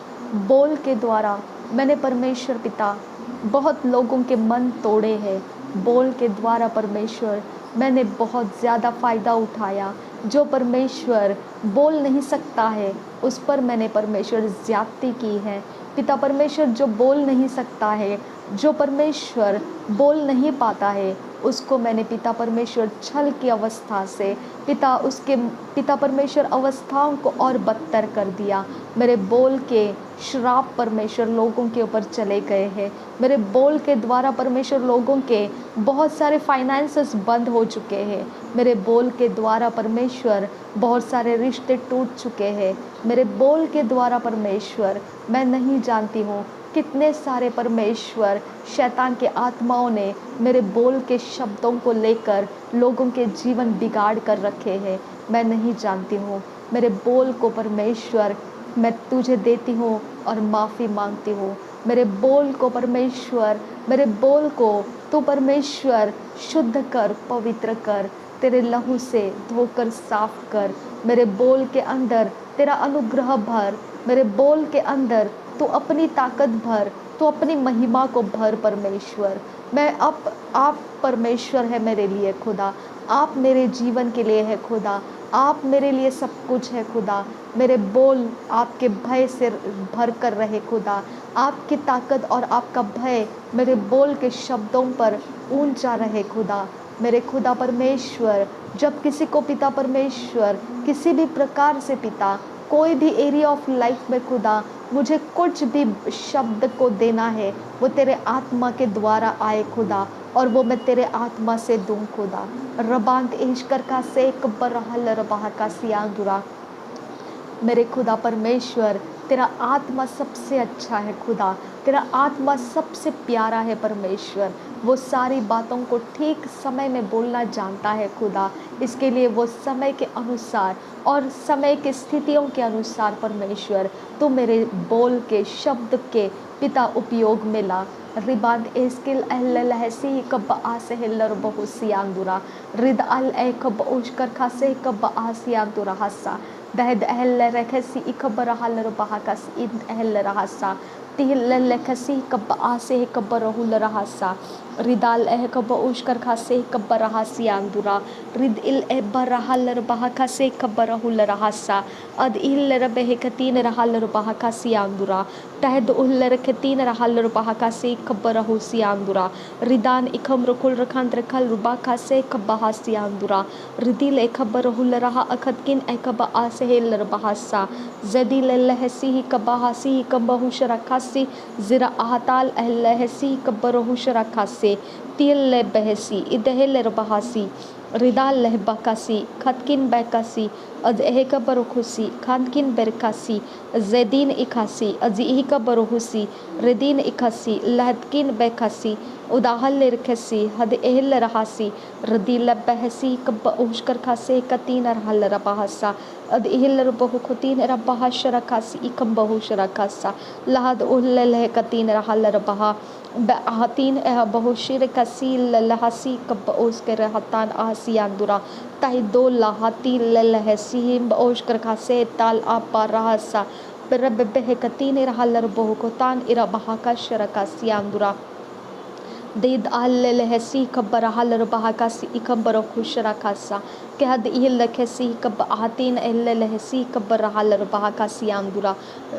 बोल के द्वारा मैंने परमेश्वर पिता बहुत लोगों के मन तोड़े हैं। बोल के द्वारा परमेश्वर मैंने बहुत ज़्यादा फ़ायदा उठाया। जो परमेश्वर बोल नहीं सकता है उस पर मैंने परमेश्वर ज़्यादती की है। पिता परमेश्वर जो बोल नहीं सकता है, जो परमेश्वर बोल नहीं पाता है, उसको मैंने पिता परमेश्वर छल की अवस्था से पिता परमेश्वर अवस्थाओं को और बदतर कर दिया। मेरे बोल के श्राप परमेश्वर लोगों के ऊपर चले गए हैं। मेरे बोल के द्वारा परमेश्वर लोगों के बहुत सारे फाइनेंसेस बंद हो चुके हैं। मेरे बोल के द्वारा परमेश्वर बहुत सारे रिश्ते टूट चुके हैं। मेरे बोल के द्वारा परमेश्वर मैं नहीं जानती हूँ कितने सारे परमेश्वर शैतान के आत्माओं ने मेरे बोल के शब्दों को लेकर लोगों के जीवन बिगाड़ कर रखे हैं। मैं नहीं जानती हूँ। मेरे बोल को परमेश्वर मैं तुझे देती हूँ और माफ़ी मांगती हूँ। मेरे बोल को परमेश्वर, मेरे बोल को तू परमेश्वर शुद्ध कर, पवित्र कर, तेरे लहू से धोकर साफ कर। मेरे बोल के अंदर तेरा अनुग्रह भर। मेरे बोल के अंदर तू अपनी ताकत भर, तू अपनी महिमा को भर परमेश्वर। मैं अब आप परमेश्वर है मेरे लिए खुदा, आप मेरे जीवन के लिए है खुदा, आप मेरे लिए सब कुछ है खुदा। मेरे बोल आपके भय से भर कर रहे खुदा, आपकी ताकत और आपका भय मेरे बोल के शब्दों पर ऊंचा रहे खुदा। मेरे खुदा परमेश्वर, जब किसी को पिता परमेश्वर किसी भी प्रकार से पिता कोई भी एरिया ऑफ लाइफ में खुदा मुझे कुछ भी शब्द को देना है, वो तेरे आत्मा के द्वारा आए खुदा, और वो मैं तेरे आत्मा से दूं खुदा। रबांत ईश्कर का से बरहल रबाह का सियांदुरा। मेरे खुदा परमेश्वर, तेरा आत्मा सबसे अच्छा है खुदा, तेरा आत्मा सबसे प्यारा है परमेश्वर। वो सारी बातों को ठीक समय में बोलना जानता है खुदा, इसके लिए वो समय के अनुसार और समय के स्थितियों के अनुसार परमेश्वर तू मेरे बोल के शब्द के पिता उपयोग में ला। रिबाद एस्किल लहसी कब आसे हिल्लर बहु सियांदुरा रिद अल ए कब उशकर खासे कब आसियांदुरा हसा दहद अहल रखसी इकबर हलर बहाकस इन अहल रहसा तिहल लखसी कब आसे कब रहुल रहसा रिदाल एह कब उशकर खासे कब रहसियांदुरा रिद इल ए बरहलर बहाकसे कब रहुल रहसा अद इल रबे कतीन रहलर बहाकसियांदुरा तहद उल्लर कतीन रहलर बहाकसे कब रहुसियांदुरा रिदान इकम रकुल रखान रखल रुबा खासे कब हसियांदुरा रिदिल ए कब रहुल रहा अखदकिन ए कब आसे हिल्लर बहासा जदिल लहसी कब हसी कब हुशरा खासी ज़रा आहताल लहसी कब रहुशरा खासे तिल बहसी इदहल रबहासी रिदाल लह बकासी खतकिन बैकासी अज एह कबर खुसी खानकिन बेरकासी जैदीन इखासी अज इह कबर हुसी रेदीन इखासी लहदकिन बैकासी उदाहल रखसी हद एहल रहासी रदील बहसी कब उशकर खासे कतीन रहल रबहसा अद इहल रबहु खुतीन रबहश रखासी इकम बहुश रखासा लहद उहल लह कतीन रहल रबहा बहातीन एह बहुशिर कसी लहसी कब उसके रहतान आसियांदुरा ताहि दो लहाती लहसी ओशकर खासे ताल आपा रहसा रब बह कतीन रहल रबहु खुतान इरा बहाका शरका सियांदुरा दीद आल लहसी कब्बर हलर बहाकासी इकब्बर खुशरा खासा कहद इल लखसी कब आतीन एल लहसी कब्बर हलर बहाकासी आंदुरा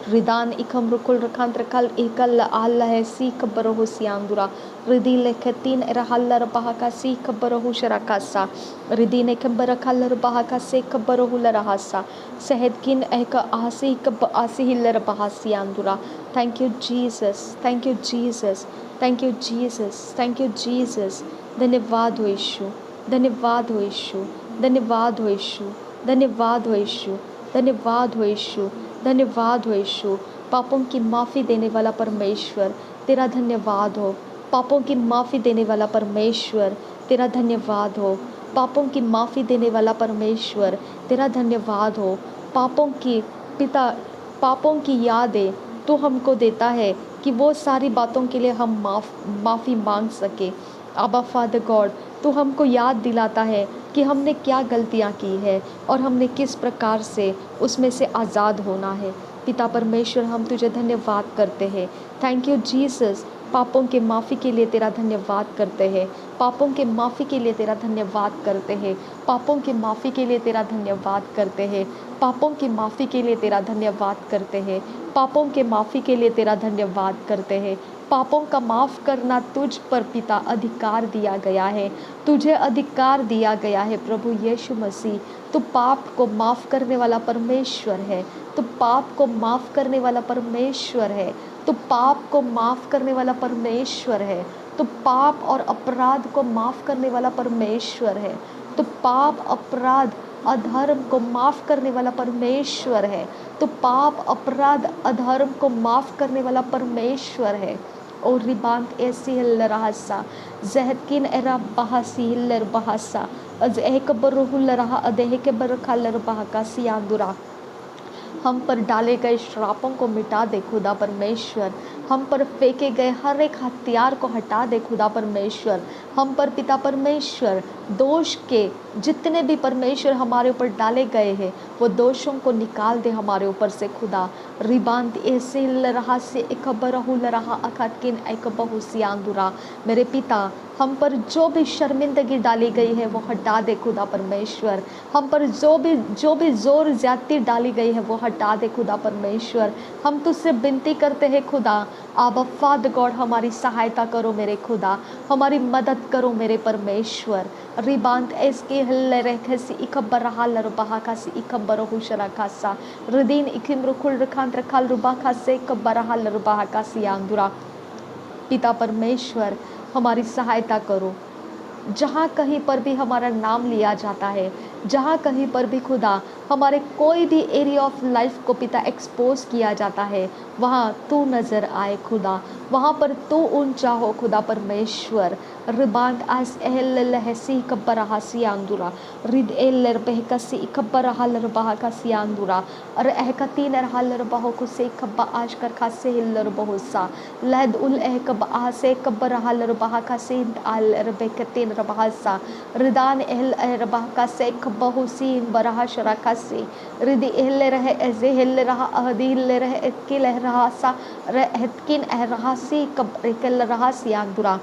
रिदान इकम रुकुल रखान रखल एकल आल लहसी कब्बर हुसियांदुरा रिदी लखतीन रहलर बहाकासी कब्बर हुशरा खासा रिदी ने कब्बर खलर बहाकासे कब्बर हुल रहसा सहद किन एक आसी कब आसी हिलर बहासियांदुरा। Thank you Jesus, thank you Jesus, thank you Jesus, thank you Jesus. धन्यवाद हो यीशु, धन्यवाद हो यीशु, धन्यवाद हो यीशु, धन्यवाद हो यीशु, धन्यवाद हो यीशु, धन्यवाद हो यीशु। पापों की माफ़ी देने वाला परमेश्वर तेरा धन्यवाद हो। पापों की माफ़ी देने वाला परमेश्वर तेरा धन्यवाद हो। पापों की माफ़ी देने वाला परमेश्वर तेरा धन्यवाद हो। पापों की पिता, पापों की यादें तो हमको देता है कि वो सारी बातों के लिए हम माफ़ी मांग सके। आबा फादर गॉड, तो हमको याद दिलाता है कि हमने क्या गलतियाँ की है और हमने किस प्रकार से उसमें से आज़ाद होना है। पिता परमेश्वर, हम तुझे धन्यवाद करते हैं। Thank you Jesus. पापों के माफ़ी के लिए तेरा धन्यवाद करते हैं। पापों के माफ़ी के लिए तेरा धन्यवाद करते हैं। पापों की माफ़ी के लिए तेरा धन्यवाद करते हैं। पापों की माफ़ी के लिए तेरा धन्यवाद करते हैं। पापों के माफ़ी के लिए तेरा धन्यवाद करते हैं। पापों का माफ़ करना तुझ पर पिता अधिकार दिया गया है, तुझे अधिकार दिया गया है प्रभु यीशु मसीह। तू पाप को माफ़ करने वाला परमेश्वर है। तू पाप को माफ़ करने वाला परमेश्वर है। तू पाप को माफ़ करने वाला परमेश्वर है। तो पाप और अपराध को माफ़ करने वाला परमेश्वर है। तो पाप, अपराध, अधर्म को माफ़ करने वाला परमेश्वर है। तो पाप, अपराध, अधर्म को माफ़ करने वाला परमेश्वर है। और रिबांत ऐसी हिल्लरहासा जहदकिन एरा बहासी हिल्लर बहासा अज एक बरुहुल रहा अदेह के बरखालर बहाका सियांदुरा हम पर डाले गए श्रापों को मिटा दे खुदा परमेश्वर। हम पर फेंके गए हर एक हथियार को हटा दे खुदा परमेश्वर। हम पर पिता परमेश्वर दोष के जितने भी परमेश्वर हमारे ऊपर डाले गए हैं वो दोषों को निकाल दे हमारे ऊपर से खुदा। रिबांत ऐसे रहा से एक बरहुल रहा अखतकिन एक बहुसियांदुरा। मेरे पिता हम पर जो भी शर्मिंदगी डाली गई है वो हटा दे खुदा परमेश्वर। हम पर जो भी जोर ज्यादती डाली गई है वो हटा दे खुदा परमेश्वर। हम तुझसे विनती करते हैं खुदा, आबा फादर गॉड हमारी सहायता करो मेरे खुदा, हमारी मदद करो मेरे परमेश्वर। रिबांत एसके हल्ले रेखसी इकबर हाल रुबाहा कासी इकबर हुशरा कासा रदीन इकिम रुकुल रखांत रखाल रुबा कासे इकबर हाल रुबाहा कासी आंदुरा। पिता परमेश्वर हमारी सहायता करो। जहाँ कहीं पर भी हमारा नाम लिया जाता है, जहाँ कहीं पर भी खुदा हमारे कोई भी एरिया ऑफ लाइफ को पिता एक्सपोज किया जाता है, वहाँ तू नज़र आए खुदा, वहाँ पर तू ऊंचा हो खुदा परमेश्वर। रिबांत आस एहल लहसी कब्बर हासी आंदुरा रिद एलर बहकसी इकब्बर हालर बहकसी आंदुरा और एहकती नर हालर बहो कुसे कब्बा आशकर खासे हिलर बहुसा लहद उल एहकब आसे कब्बर हालर बहकसी आलर बहकतीन रबहसा रिदान एहल रबहकसे कब्बहुसीन बरहा शरकसी रिद एहल रहे ऐसे हिल रहा अहदी हिल रहे इतकी लह रहा सा रहतकिन एहरासी कब्र कल रहा सियांदुरा।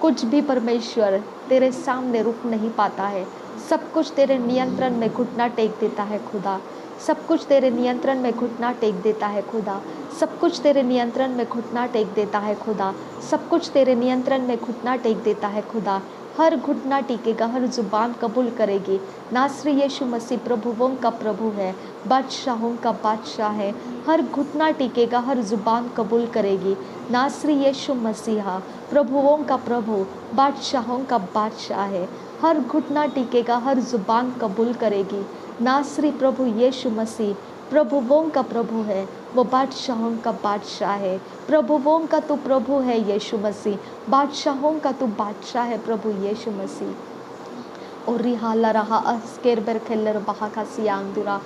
कुछ भी परमेश्वर तेरे सामने रुक नहीं पाता है। सब कुछ तेरे नियंत्रण में घुटना टेक देता है खुदा। सब कुछ तेरे नियंत्रण में घुटना टेक देता है खुदा। सब कुछ तेरे नियंत्रण में घुटना टेक देता है खुदा। सब कुछ तेरे नियंत्रण में घुटना टेक देता है खुदा। हर घुटना टिकेगा, हर जुबान कबूल करेगी नासरी यीशु मसीह प्रभुओं का प्रभु है, बादशाहों का बादशाह है। हर घुटना टिकेगा, हर जुबान कबूल करेगी नासरी यीशु मसीहा प्रभुओं का प्रभु, बादशाहों का बादशाह है। हर घुटना टिकेगा, हर जुबान कबूल करेगी नासरी प्रभु यीशु मसीह प्रभुओं का प्रभु है, वो बादशाहों का बादशाह है। प्रभुओं का तू प्रभु है यीशु मसीह, बादशाहों का तू बादशाह है प्रभु यीशु मसीह। और रिहाला रहा अस्केर बरखेलर बहा का सियांदुरा।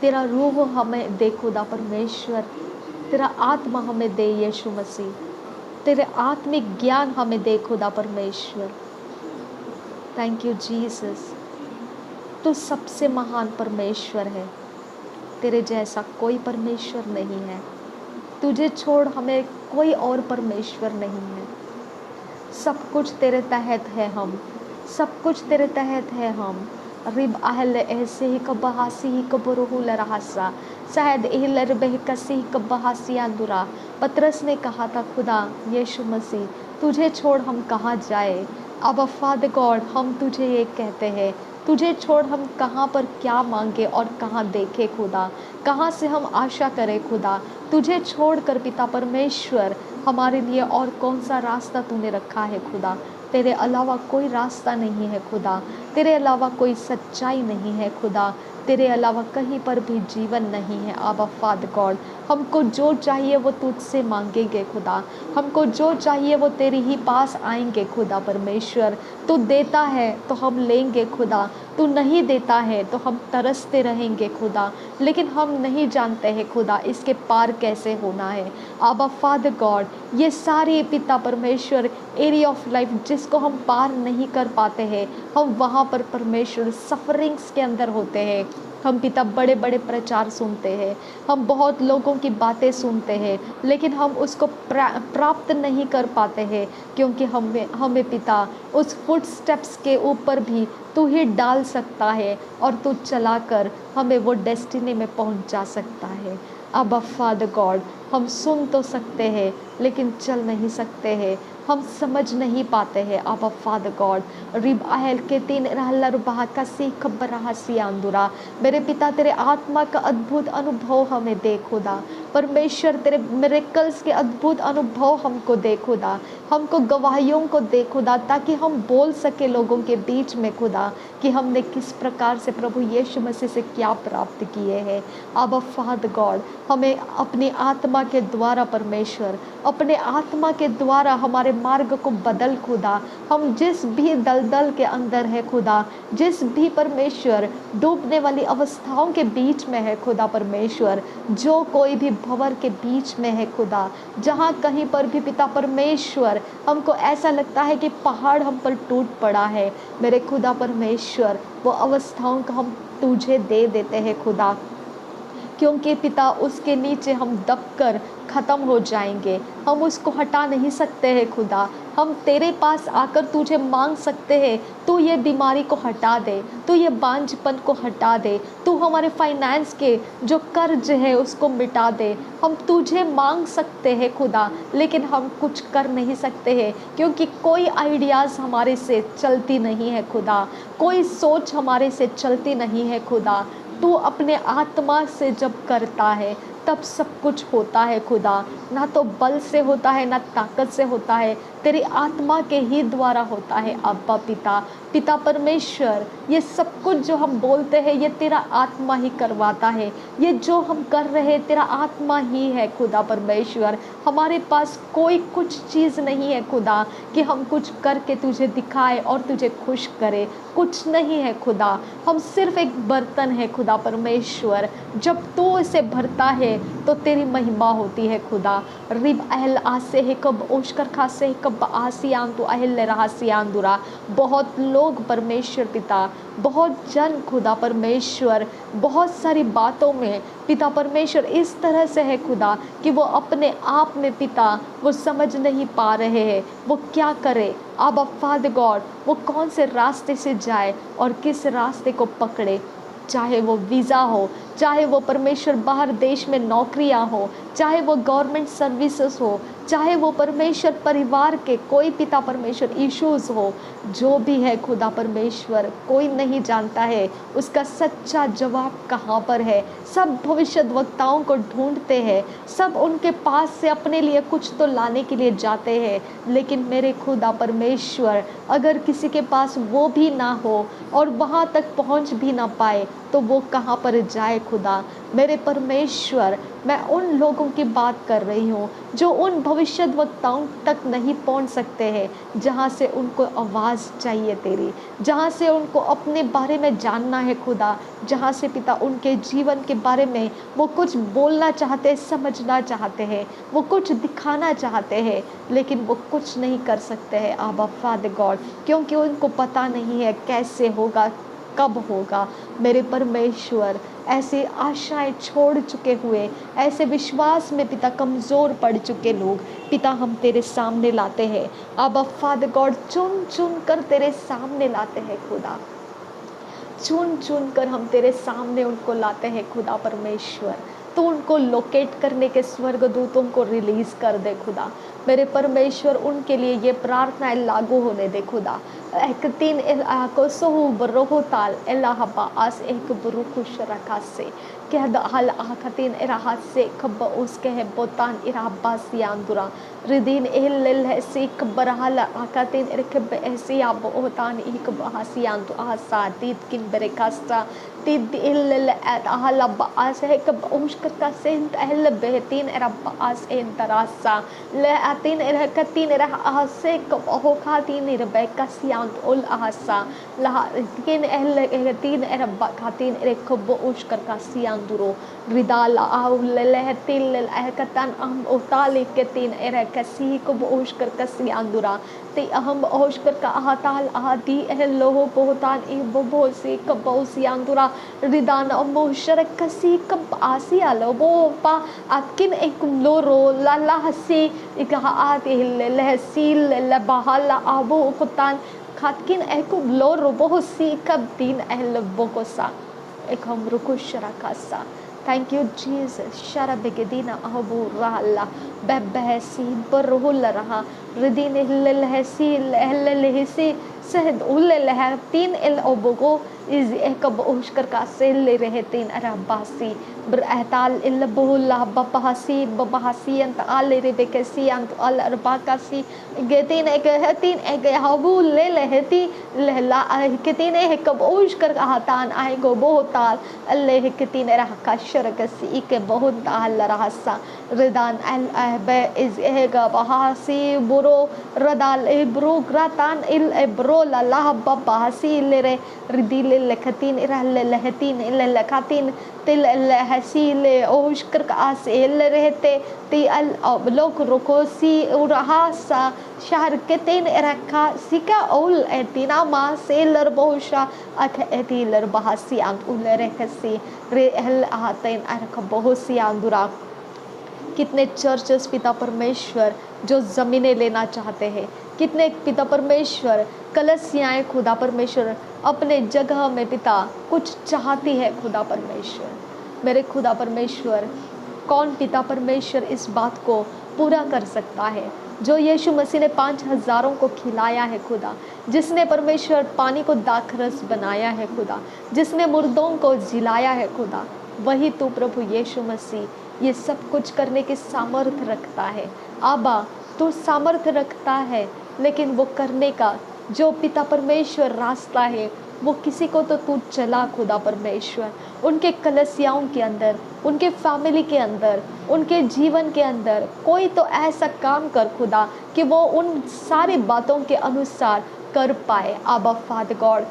तेरा रूह हमें दे खुदा परमेश्वर, तेरा आत्मा हमें दे यीशु मसीह, तेरे आत्मिक ज्ञान हमें दे खुदा परमेश्वर। Thank you Jesus. तू सबसे महान परमेश्वर है, तेरे जैसा कोई परमेश्वर नहीं है। तुझे छोड़ हमें कोई और परमेश्वर नहीं है। सब कुछ तेरे तहत है हम, सब कुछ तेरे तहत है हम। रिब आहल ऐसे ही कबहासी ही कबरुहुल रहसा शायद एहलर बहकसी कबहासी अंदुरा। पतरस ने कहा था खुदा यीशु मसीह तुझे छोड़ हम कहाँ जाए। अब फादर गॉड हम तुझे ये कहते हैं, तुझे छोड़ हम कहाँ पर क्या मांगे और कहाँ देखे खुदा, कहाँ से हम आशा करें खुदा। तुझे छोड़कर पिता परमेश्वर हमारे लिए और कौन सा रास्ता तूने रखा है खुदा। तेरे अलावा कोई रास्ता नहीं है खुदा, तेरे अलावा कोई सच्चाई नहीं है खुदा, तेरे अलावा कहीं पर भी जीवन नहीं है। आबा फादर गॉड हमको जो चाहिए वो तुझसे मांगेंगे खुदा, हमको जो चाहिए वो तेरे ही पास आएंगे खुदा परमेश्वर। तू देता है तो हम लेंगे खुदा, तू नहीं देता है तो हम तरसते रहेंगे खुदा, लेकिन हम नहीं जानते हैं खुदा इसके पार कैसे होना है। आबा फादर गॉड ये सारे पिता परमेश्वर एरिया ऑफ लाइफ जिसको हम पार नहीं कर पाते हैं, हम वहाँ पर परमेश्वर सफरिंग्स के अंदर होते हैं। हम पिता बड़े बड़े प्रचार सुनते हैं, हम बहुत लोगों की बातें सुनते हैं, लेकिन हम उसको प्राप्त नहीं कर पाते हैं, क्योंकि हमें पिता उस फुट स्टेप्स के ऊपर भी तू ही डाल सकता है और तू चलाकर हमें वो डेस्टिनी में पहुंचा सकता है। अब फादर गॉड हम सुन तो सकते हैं लेकिन चल नहीं सकते हैं, हम समझ नहीं पाते हैं। अब फादर गॉड रिब आहल के तीन रहलर बहा का सी खबर रहा सी आंदुरा। मेरे पिता तेरे आत्मा का अद्भुत अनुभव हमें दे खुदा, परमेश्वर तेरे मिरेकल्स के अद्भुत अनुभव हमको दे खुदा, हमको गवाहियों को दे खुदा, ताकि हम बोल सके लोगों के बीच में खुदा कि हमने किस प्रकार से प्रभु यीशु मसीह से क्या प्राप्त किए हैं। अब फादर गॉड, हमें अपनी आत्मा के द्वारा परमेश्वर, अपने आत्मा के द्वारा हमारे मार्ग को बदल खुदा। हम जिस भी दलदल के अंदर है खुदा, जिस भी परमेश्वर डूबने वाली अवस्थाओं के बीच में है खुदा परमेश्वर, जो कोई भी भंवर के बीच में है खुदा, जहाँ कहीं पर भी पिता परमेश्वर हमको ऐसा लगता है कि पहाड़ हम पर टूट पड़ा है, मेरे खुदा परमेश्वर वो अवस्थाओं का हम तुझे दे देते हैं खुदा, क्योंकि पिता उसके नीचे हम दबकर ख़त्म हो जाएंगे। हम उसको हटा नहीं सकते हैं खुदा। हम तेरे पास आकर तुझे मांग सकते हैं, तू ये बीमारी को हटा दे, तू ये बांझपन को हटा दे, तू हमारे फाइनेंस के जो कर्ज है उसको मिटा दे। हम तुझे मांग सकते हैं खुदा, लेकिन हम कुछ कर नहीं सकते हैं, क्योंकि कोई आइडियाज़ हमारे से चलती नहीं है खुदा, कोई सोच हमारे से चलती नहीं है खुदा। तू अपने आत्मा से जब करता है तब सब कुछ होता है खुदा, ना तो बल से होता है ना ताकत से होता है, तेरी आत्मा के ही द्वारा होता है। अब्बा पिता, पिता परमेश्वर, ये सब कुछ जो हम बोलते हैं ये तेरा आत्मा ही करवाता है। ये जो हम कर रहे हैं तेरा आत्मा ही है खुदा परमेश्वर। हमारे पास कोई कुछ चीज़ नहीं है खुदा कि हम कुछ करके तुझे दिखाए और तुझे खुश करे, कुछ नहीं है खुदा। हम सिर्फ एक बर्तन है खुदा परमेश्वर, जब तू इसे भरता है तो तेरी महिमा होती है खुदा। रिब अहल आसे है कब ओशकर खासे है कब आसियान तो अहल रहासियान दुरा। बहुत लोग परमेश्वर पिता, बहुत जन खुदा परमेश्वर, बहुत सारी बातों में पिता परमेश्वर इस तरह से है खुदा कि वो अपने आप में पिता वो समझ नहीं पा रहे हैं वो क्या करे। अब फादर गॉड, वो कौन से रास्ते से जाए और किस रास्ते को पकड़े, चाहे वो वीज़ा हो, चाहे वो परमेश्वर बाहर देश में नौकरियां हो, चाहे वो गवर्नमेंट सर्विसेज हो, चाहे वो परमेश्वर परिवार के कोई पिता परमेश्वर इश्यूज़ हो, जो भी है खुदा परमेश्वर, कोई नहीं जानता है उसका सच्चा जवाब कहाँ पर है। सब भविष्यद्वक्ताओं को ढूंढते हैं, सब उनके पास से अपने लिए कुछ तो लाने के लिए जाते हैं, लेकिन मेरे खुदा परमेश्वर अगर किसी के पास वो भी ना हो और वहाँ तक पहुँच भी ना पाए तो वो कहाँ पर जाए खुदा। मेरे परमेश्वर, मैं उन लोगों की बात कर रही हूँ जो उन भविष्यद्वक्ताओं तक नहीं पहुँच सकते हैं, जहाँ से उनको आवाज़ चाहिए तेरी, जहाँ से उनको अपने बारे में जानना है खुदा, जहाँ से पिता उनके जीवन के बारे में वो कुछ बोलना चाहते हैं, समझना चाहते हैं, वो कुछ दिखाना चाहते हैं, लेकिन वो कुछ नहीं कर सकते हैं आबा फादर गॉड, क्योंकि उनको पता नहीं है कैसे होगा, कब होगा। मेरे परमेश्वर, ऐसे आशाएं छोड़ चुके हुए, ऐसे विश्वास में पिता कमज़ोर पड़ चुके लोग पिता हम तेरे सामने लाते हैं। अब फादर गॉड, चुन चुन कर तेरे सामने लाते हैं खुदा, चुन चुन कर हम तेरे सामने उनको लाते हैं खुदा परमेश्वर। तो उनको लोकेट करने के स्वर्गदूतों को रिलीज़ कर दे खुदा। मेरे परमेश्वर, उनके लिए ये प्रार्थनाएं लागू होने दे खुदा। एक तीन को सोहू बरोहो ताल एलाहबा आस एक बुरुकुश रखा से कह द हल आखतीन इराहत से खब उसके है बोतान इराहबा सियांदुरा रिदीन एल है सीख बरहल आखतीन इरकब ऐसी आप ओतान एक बहासियांदु आसा तीत किन बरेकास्ता तीद इल अहल आस है कब उश्कता सेंट अहल बेहतीन इराहबा आस इन तरासा ले आतीन इरकतीन इराह से कब होखातीन इरबेका सियांद उल आसा ला किन अहल तीन इरबा खातीन इरकब उश्कर का सियांदुरो रिदाला आउललहतिल अहकतन अहम उताले के तीन इरकसी कब उश्कर का सियांदुरा ते अहम उश्कर का ahtal ahadi ehloho bohtan ibobo si kabosiandura ridan amoshar kasi kab asi alobo pa akin ekum loro lala hasi ikahat lehsil labahala abo kutan khatkin ekum loro bohosi kab din ehlobokosa ekam rukushrakasa. Thank you Jesus. Shara begedina abu ralla bebbehsi barhul raha ridin lehsi lehsi sehd ul lehtin el obogo is एक बोशकर का cell रहतीन अरबासी ब्रहताल इल बोला बबहासी बबहासी अंत आल रे बेकसी अंत अल अरबाकासी गेतीन एक हतीन एक हबू ले लहती लहला कितीन एक बोशकर हातान आए गो बोताल अल्लाह कितीन रहा का शरकसी के बहुत ताल रहसा रदान अल अहबे इज एक बहासी बुरो रदाल इब्रो ग्रातान इल इब्रो ला बबहासी ले रे रिदिल लखतीन रहल लहतीन लखातीन तिल लहसील ओशकर कास एल रहते ती अल लोक रुकोसी उरहासा शहर के तीन रखा सिका ओल एतिना मा सेलर बहुशा अख एतिलर बहासी अंग उलरे खसी रे हल आतेन अरख बहुसी अंदुरा। कितने चर्चेस पिता परमेश्वर जो ज़मीनें लेना चाहते हैं, कितने पिता परमेश्वर कलसियाएँ खुदा परमेश्वर अपने जगह में पिता कुछ चाहती है खुदा परमेश्वर। मेरे खुदा परमेश्वर कौन पिता परमेश्वर इस बात को पूरा कर सकता है जो यीशु मसीह ने 5,000 को खिलाया है खुदा, जिसने परमेश्वर पानी को दाखरस बनाया है खुदा, जिसने मुर्दों को जिलाया है खुदा, वही तू प्रभु यीशु मसीह ये सब कुछ करने की सामर्थ्य रखता है। आबा तू सामर्थ्य रखता है, लेकिन वो करने का जो पिता परमेश्वर रास्ता है वो किसी को तो तू चला खुदा परमेश्वर, उनके कलसियाओं के अंदर, उनके फैमिली के अंदर, उनके जीवन के अंदर कोई तो ऐसा काम कर खुदा कि वो उन सारी बातों के अनुसार कर पाए। आबा फादर गॉड,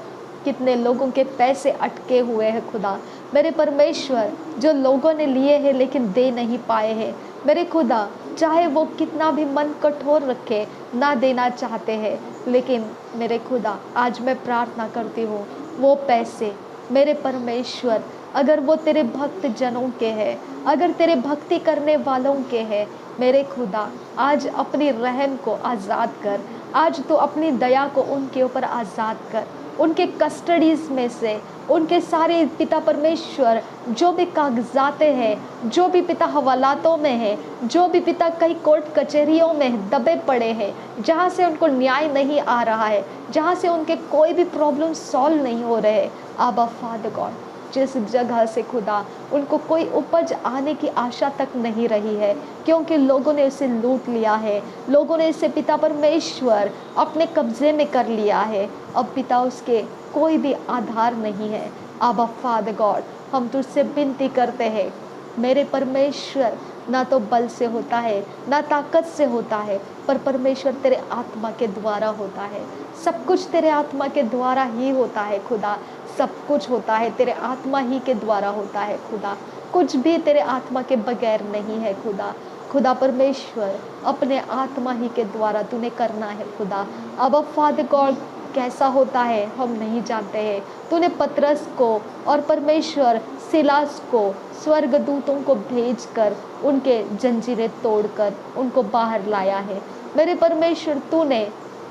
कितने लोगों के पैसे अटके हुए हैं खुदा मेरे परमेश्वर, जो लोगों ने लिए हैं लेकिन दे नहीं पाए हैं मेरे खुदा, चाहे वो कितना भी मन कठोर रखे ना देना चाहते हैं, लेकिन मेरे खुदा आज मैं प्रार्थना करती हूँ वो पैसे मेरे परमेश्वर अगर वो तेरे भक्त जनों के हैं, अगर तेरे भक्ति करने वालों के हैं, मेरे खुदा आज अपनी रहम को आज़ाद कर, आज तो अपनी दया को उनके ऊपर आज़ाद कर, उनके कस्टडीज में से उनके सारे पिता परमेश्वर जो भी कागजाते हैं, जो भी पिता हवालातों में है, जो भी पिता कई कोर्ट कचहरियों में दबे पड़े हैं, जहाँ से उनको न्याय नहीं आ रहा है, जहाँ से उनके कोई भी प्रॉब्लम सॉल्व नहीं हो रहे, आबा फादर गॉड जिस जगह से खुदा उनको कोई उपज आने की आशा तक नहीं रही है, क्योंकि लोगों ने उसे लूट लिया है, लोगों ने इसे पिता परमेश्वर अपने कब्जे में कर लिया है, अब पिता उसके कोई भी आधार नहीं है। आबा फादर गॉड हम तुझसे विनती करते हैं मेरे परमेश्वर, ना तो बल से होता है ना ताकत से होता है, पर परमेश्वर तेरे आत्मा के द्वारा होता है, सब कुछ तेरे आत्मा के द्वारा ही होता है खुदा, सब कुछ होता है तेरे आत्मा ही के द्वारा होता है खुदा, कुछ भी तेरे आत्मा के बगैर नहीं है खुदा। खुदा परमेश्वर अपने आत्मा ही के द्वारा तूने करना है खुदा। अब फादर गॉड कैसा होता है हम नहीं जानते हैं, तूने पतरस को और परमेश्वर सिलास को स्वर्गदूतों को भेजकर उनके जंजीरें तोड़कर उनको बाहर लाया है मेरे परमेश्वर। तूने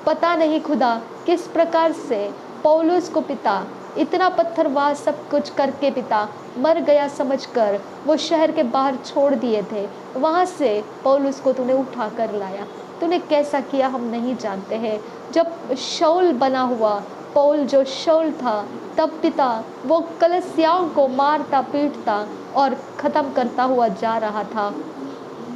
पता नहीं खुदा किस प्रकार से पौलुस को पिता इतना पत्थरबाज सब कुछ करके पिता मर गया समझकर वो शहर के बाहर छोड़ दिए थे, वहाँ से पौलुस को तूने उठा कर लाया, तूने कैसा किया हम नहीं जानते हैं। जब शाऊल बना हुआ पौल जो शाऊल था, तब पिता वो कलीसियाओं को मारता पीटता और ख़त्म करता हुआ जा रहा था,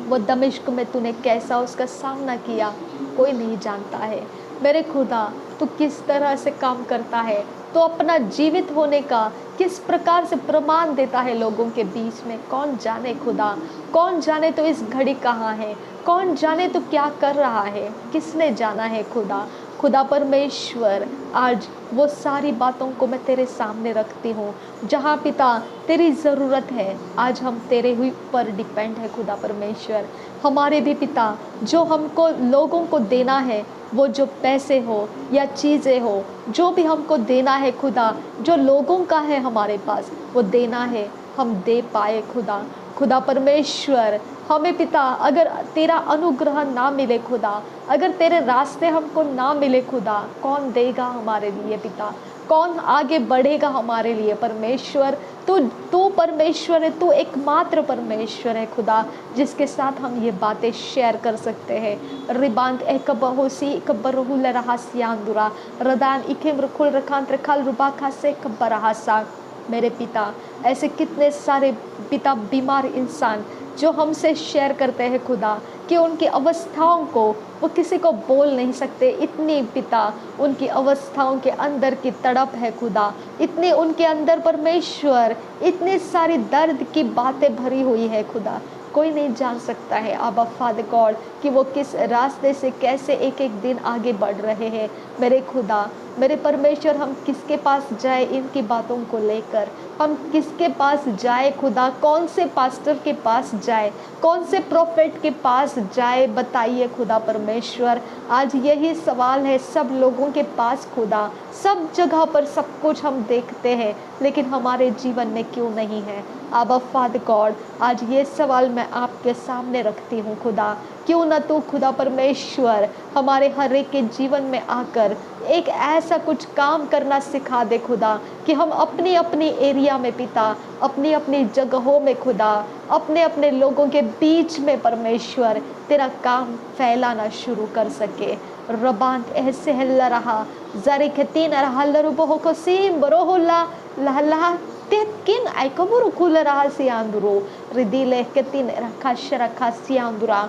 वो दमिश्क में तूने कैसा उसका सामना किया कोई नहीं जानता है मेरे खुदा। तू किस तरह से काम करता है, तो अपना जीवित होने का किस प्रकार से प्रमाण देता है लोगों के बीच में, कौन जाने खुदा, कौन जाने तो इस घड़ी कहाँ है, कौन जाने तो क्या कर रहा है, किसने जाना है खुदा। खुदा परमेश्वर आज वो सारी बातों को मैं तेरे सामने रखती हूँ, जहाँ पिता तेरी ज़रूरत है आज हम तेरे ही पर डिपेंड है खुदा परमेश्वर। हमारे भी पिता जो हमको लोगों को देना है, वो जो पैसे हो या चीज़ें हो, जो भी हमको देना है खुदा, जो लोगों का है हमारे पास वो देना है, हम दे पाए खुदा। खुदा परमेश्वर हमें पिता अगर तेरा अनुग्रह ना मिले खुदा, अगर तेरे रास्ते हमको ना मिले खुदा, कौन देगा हमारे लिए पिता। कौन आगे बढ़ेगा हमारे लिए परमेश्वर? तू परमेश्वर है, तू एकमात्र परमेश्वर है खुदा, जिसके साथ हम ये बातें शेयर कर सकते हैं। रिबांत एक बहोसी एक बरहुल रहस्यांदुरा रदान इकेम रखुल रखांत रखाल रुबाखा से कब्बरहासा। मेरे पिता, ऐसे कितने सारे पिता बीमार इंसान जो हमसे शेयर करते हैं खुदा, कि उनकी अवस्थाओं को वो किसी को बोल नहीं सकते। इतनी पिता उनकी अवस्थाओं के अंदर की तड़प है खुदा, इतनी उनके अंदर परमेश्वर, इतनी सारी दर्द की बातें भरी हुई है खुदा। कोई नहीं जान सकता है आबा फादर गॉड कि वो किस रास्ते से कैसे एक एक दिन आगे बढ़ रहे हैं। मेरे खुदा, मेरे परमेश्वर, हम किसके पास जाए इनकी बातों को लेकर? हम किसके पास जाए खुदा? कौन से पास्टर के पास जाए? कौन से प्रोफेट के पास जाए? बताइए खुदा परमेश्वर। आज यही सवाल है सब लोगों के पास खुदा। सब जगह पर सब कुछ हम देखते हैं, लेकिन हमारे जीवन में क्यों नहीं है? आबा फादर गॉड, आज ये सवाल मैं आपके सामने रखती हूँ खुदा। क्यों ना तू खुदा परमेश्वर हमारे हर एक के जीवन में आकर एक ऐसा कुछ काम करना सिखा दे खुदा, कि हम अपनी अपनी एरिया में पिता, अपनी अपनी जगहों में खुदा, अपने अपने लोगों के बीच में परमेश्वर तेरा काम फैलाना शुरू कर सके। रबांत ऐसे हल्ला रहा जारी खतीन रहा लरुबो को सीम बरोहुल्ला लहला तेकिन आइकबुरु कुल रहा सियांदुरो रिदिले कतीन रखा शरखा सियांदुरा।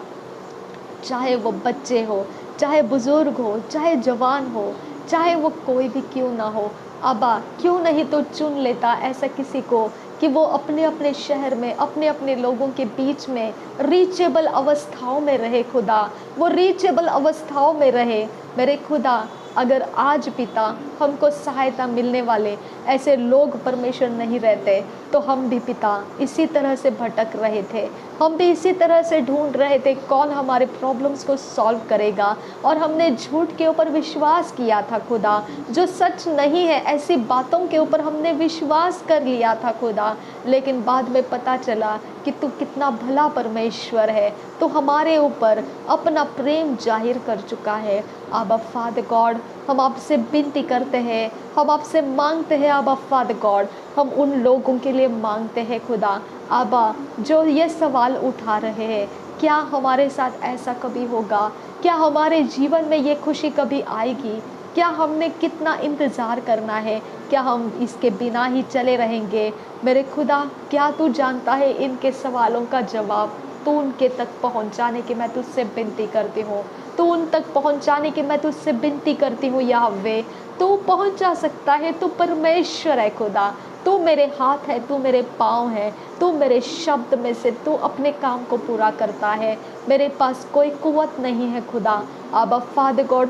चाहे वो बच्चे हो, चाहे बुजुर्ग हो, चाहे जवान हो, चाहे वो कोई भी क्यों ना हो, अबा क्यों नहीं तो चुन लेता ऐसा किसी को कि वो अपने अपने शहर में, अपने अपने लोगों के बीच में रीचेबल अवस्थाओं में रहे खुदा, वो रीचेबल अवस्थाओं में रहे। मेरे खुदा, अगर आज पिता हमको सहायता मिलने वाले ऐसे लोग परमेश्वर नहीं रहते, तो हम भी पिता इसी तरह से भटक रहे थे, हम भी इसी तरह से ढूंढ रहे थे कौन हमारे प्रॉब्लम्स को सॉल्व करेगा। और हमने झूठ के ऊपर विश्वास किया था खुदा, जो सच नहीं है ऐसी बातों के ऊपर हमने विश्वास कर लिया था खुदा। लेकिन बाद में पता चला कि तू कितना भला परमेश्वर है, तो हमारे ऊपर अपना प्रेम जाहिर कर चुका है। आबा फादर गॉड, हम आपसे विनती करते हैं, हम आपसे मांगते हैं आबा फादर गॉड, हम उन लोगों के लिए मांगते हैं खुदा आबा जो ये सवाल उठा रहे हैं, क्या हमारे साथ ऐसा कभी होगा? क्या हमारे जीवन में ये खुशी कभी आएगी? क्या हमने कितना इंतज़ार करना है? क्या हम इसके बिना ही चले रहेंगे? मेरे खुदा, क्या तू जानता है इनके सवालों का जवाब? तू उनके तक पहुंचाने की मैं तुझसे विनती करती हूँ, तू उन तक पहुंचाने की मैं तुझसे विनती करती हूँ याहवे। तू पहुंचा सकता है, तू परमेश्वर है खुदा, तू मेरे हाथ है, तू मेरे पाँव है, तू मेरे शब्द में से तू अपने काम को पूरा करता है। मेरे पास कोई कुव्वत नहीं है खुदा। आबा फादर गॉड,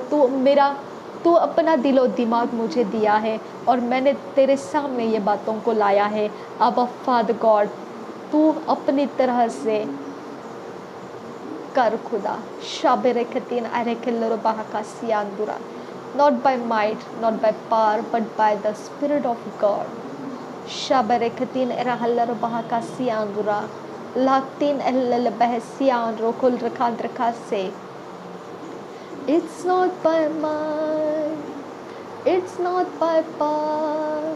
तू अपना दिलो दिमाग मुझे दिया है और मैंने तेरे सामने ये बातों को लाया है। आबा फादर गॉड, तू अपनी तरह से कर खुदा। शाबेरे खतीन अरे खिल्लरो बहाका सियांदुरा, not by might, not by power, but by the Spirit of God. Shabeरे खतीन एरा हल्लरो बहाका सियांदुरा, लाक्तीन एल्लल बहसियान रोकुल रखा रखा से। It's not by might, it's not by power,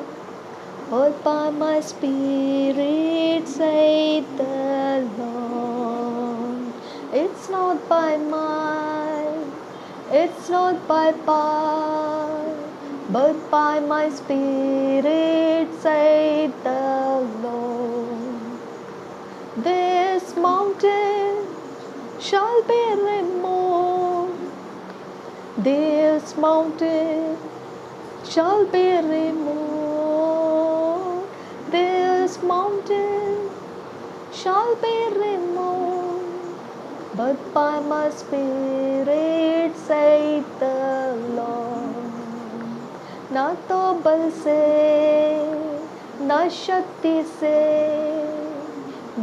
but by my spirit, saith the Lord. It's not by might, it's not by power, but by my spirit, saith the Lord. This mountain shall be removed, this mountain shall be removed, this mountain shall be removed, but by my spirit, saith the Lord. ना तो बल से ना शक्ति से,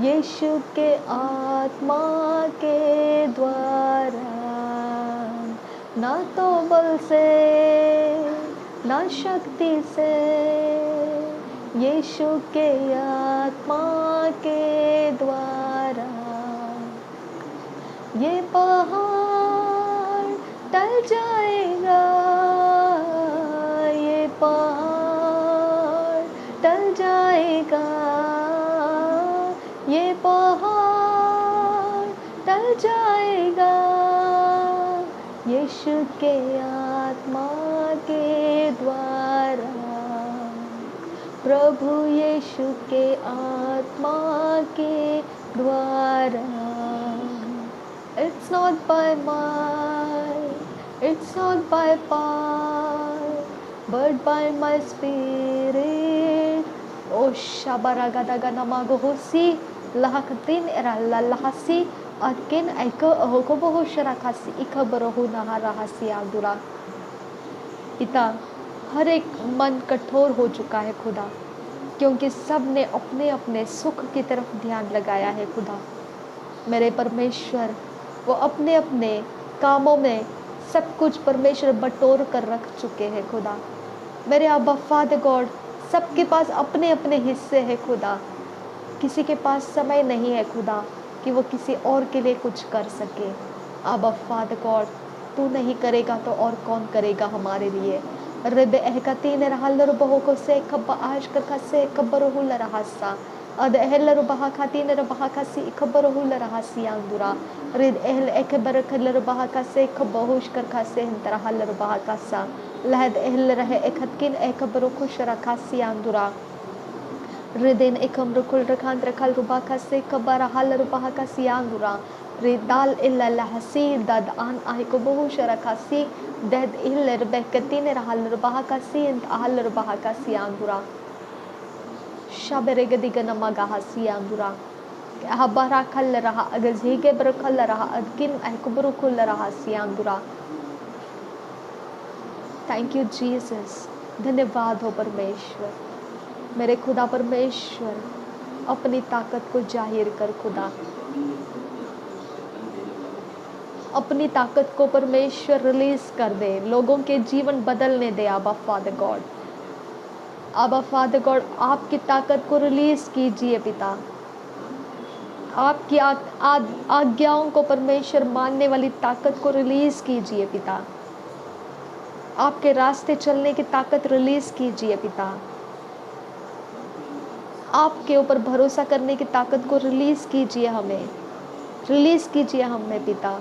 यीशु के आत्मा के द्वारा, ना तो बल से ना शक्ति से, यीशु के आत्मा के द्वारा। ये पहाड़ टल जाएगा, ये पहाड़ ये पहाड़ टल जाएगा यीशु के आत्मा के द्वारा, प्रभु यीशु के आत्मा के द्वारा। It's not by might, it's not by power, but by my spirit. O shabaragadaganamagohosi lahakatin erallalahasi atkin aiko ahokoboho sharakasi ikabarahu naharahasi आगुरा। पिता, हर एक मन कठोर हो चुका है खुदा, क्योंकि सब ने अपने अपने सुख की तरफ ध्यान लगाया है खुदा। मेरे परमेश्वर, वो अपने अपने कामों में सब कुछ परमेश्वर बटोर कर रख चुके हैं खुदा। मेरे अब्बा फादर गॉड, सबके पास अपने अपने हिस्से हैं खुदा। किसी के पास समय नहीं है खुदा कि वो किसी और के लिए कुछ कर सके। अब्बा फादर गॉड, तू नहीं करेगा तो और कौन करेगा हमारे लिए। रबे एहकतीन रहल्लर बहो को से खब्बा आज का से खब्बरहुल रहसा अद एहलर बहा खातीन रबहा का सी खब्बरहुल रहसी अंदुरा रिद एहल एकबर खल्लर बहा का से खब्बहुश कर का से तरहल्लर बहा का सा लहद एहल रहे एकहतकिन एकबर खुश रखा सी अंदुरा रिदेन एकम रुकुल रखान रखल रुबा का से खब्बर हल रुबा का सी अंदुरा रिदाल इल्ला लहसी दद आन आय को बहु शरकासी दद इल्ल रबकतीन रहल रुबा का सी अंत आहल रुबा का सी अंदुरा शबरे गदिगन मगा हसी अंदुरा हबरा खल रहा अगजीगे बरखल रहा अदकिन अहकुबरु खुल रहा सी अंदुरा। थैंक यू जीसस, धन्यवाद हो परमेश्वर। मेरे खुदा परमेश्वर, अपनी ताकत को जाहिर कर खुदा, अपनी ताकत को परमेश्वर रिलीज कर दे, लोगों के जीवन बदलने दे। आबा फादर गॉड, आबा फादर गॉड, आपकी ताकत को रिलीज कीजिए पिता। आपकी आज्ञाओं को परमेश्वर मानने वाली ताकत को रिलीज कीजिए पिता। आपके रास्ते चलने की ताकत रिलीज कीजिए पिता। आपके ऊपर भरोसा करने की ताकत को रिलीज कीजिए, हमें रिलीज कीजिए हमें पिता।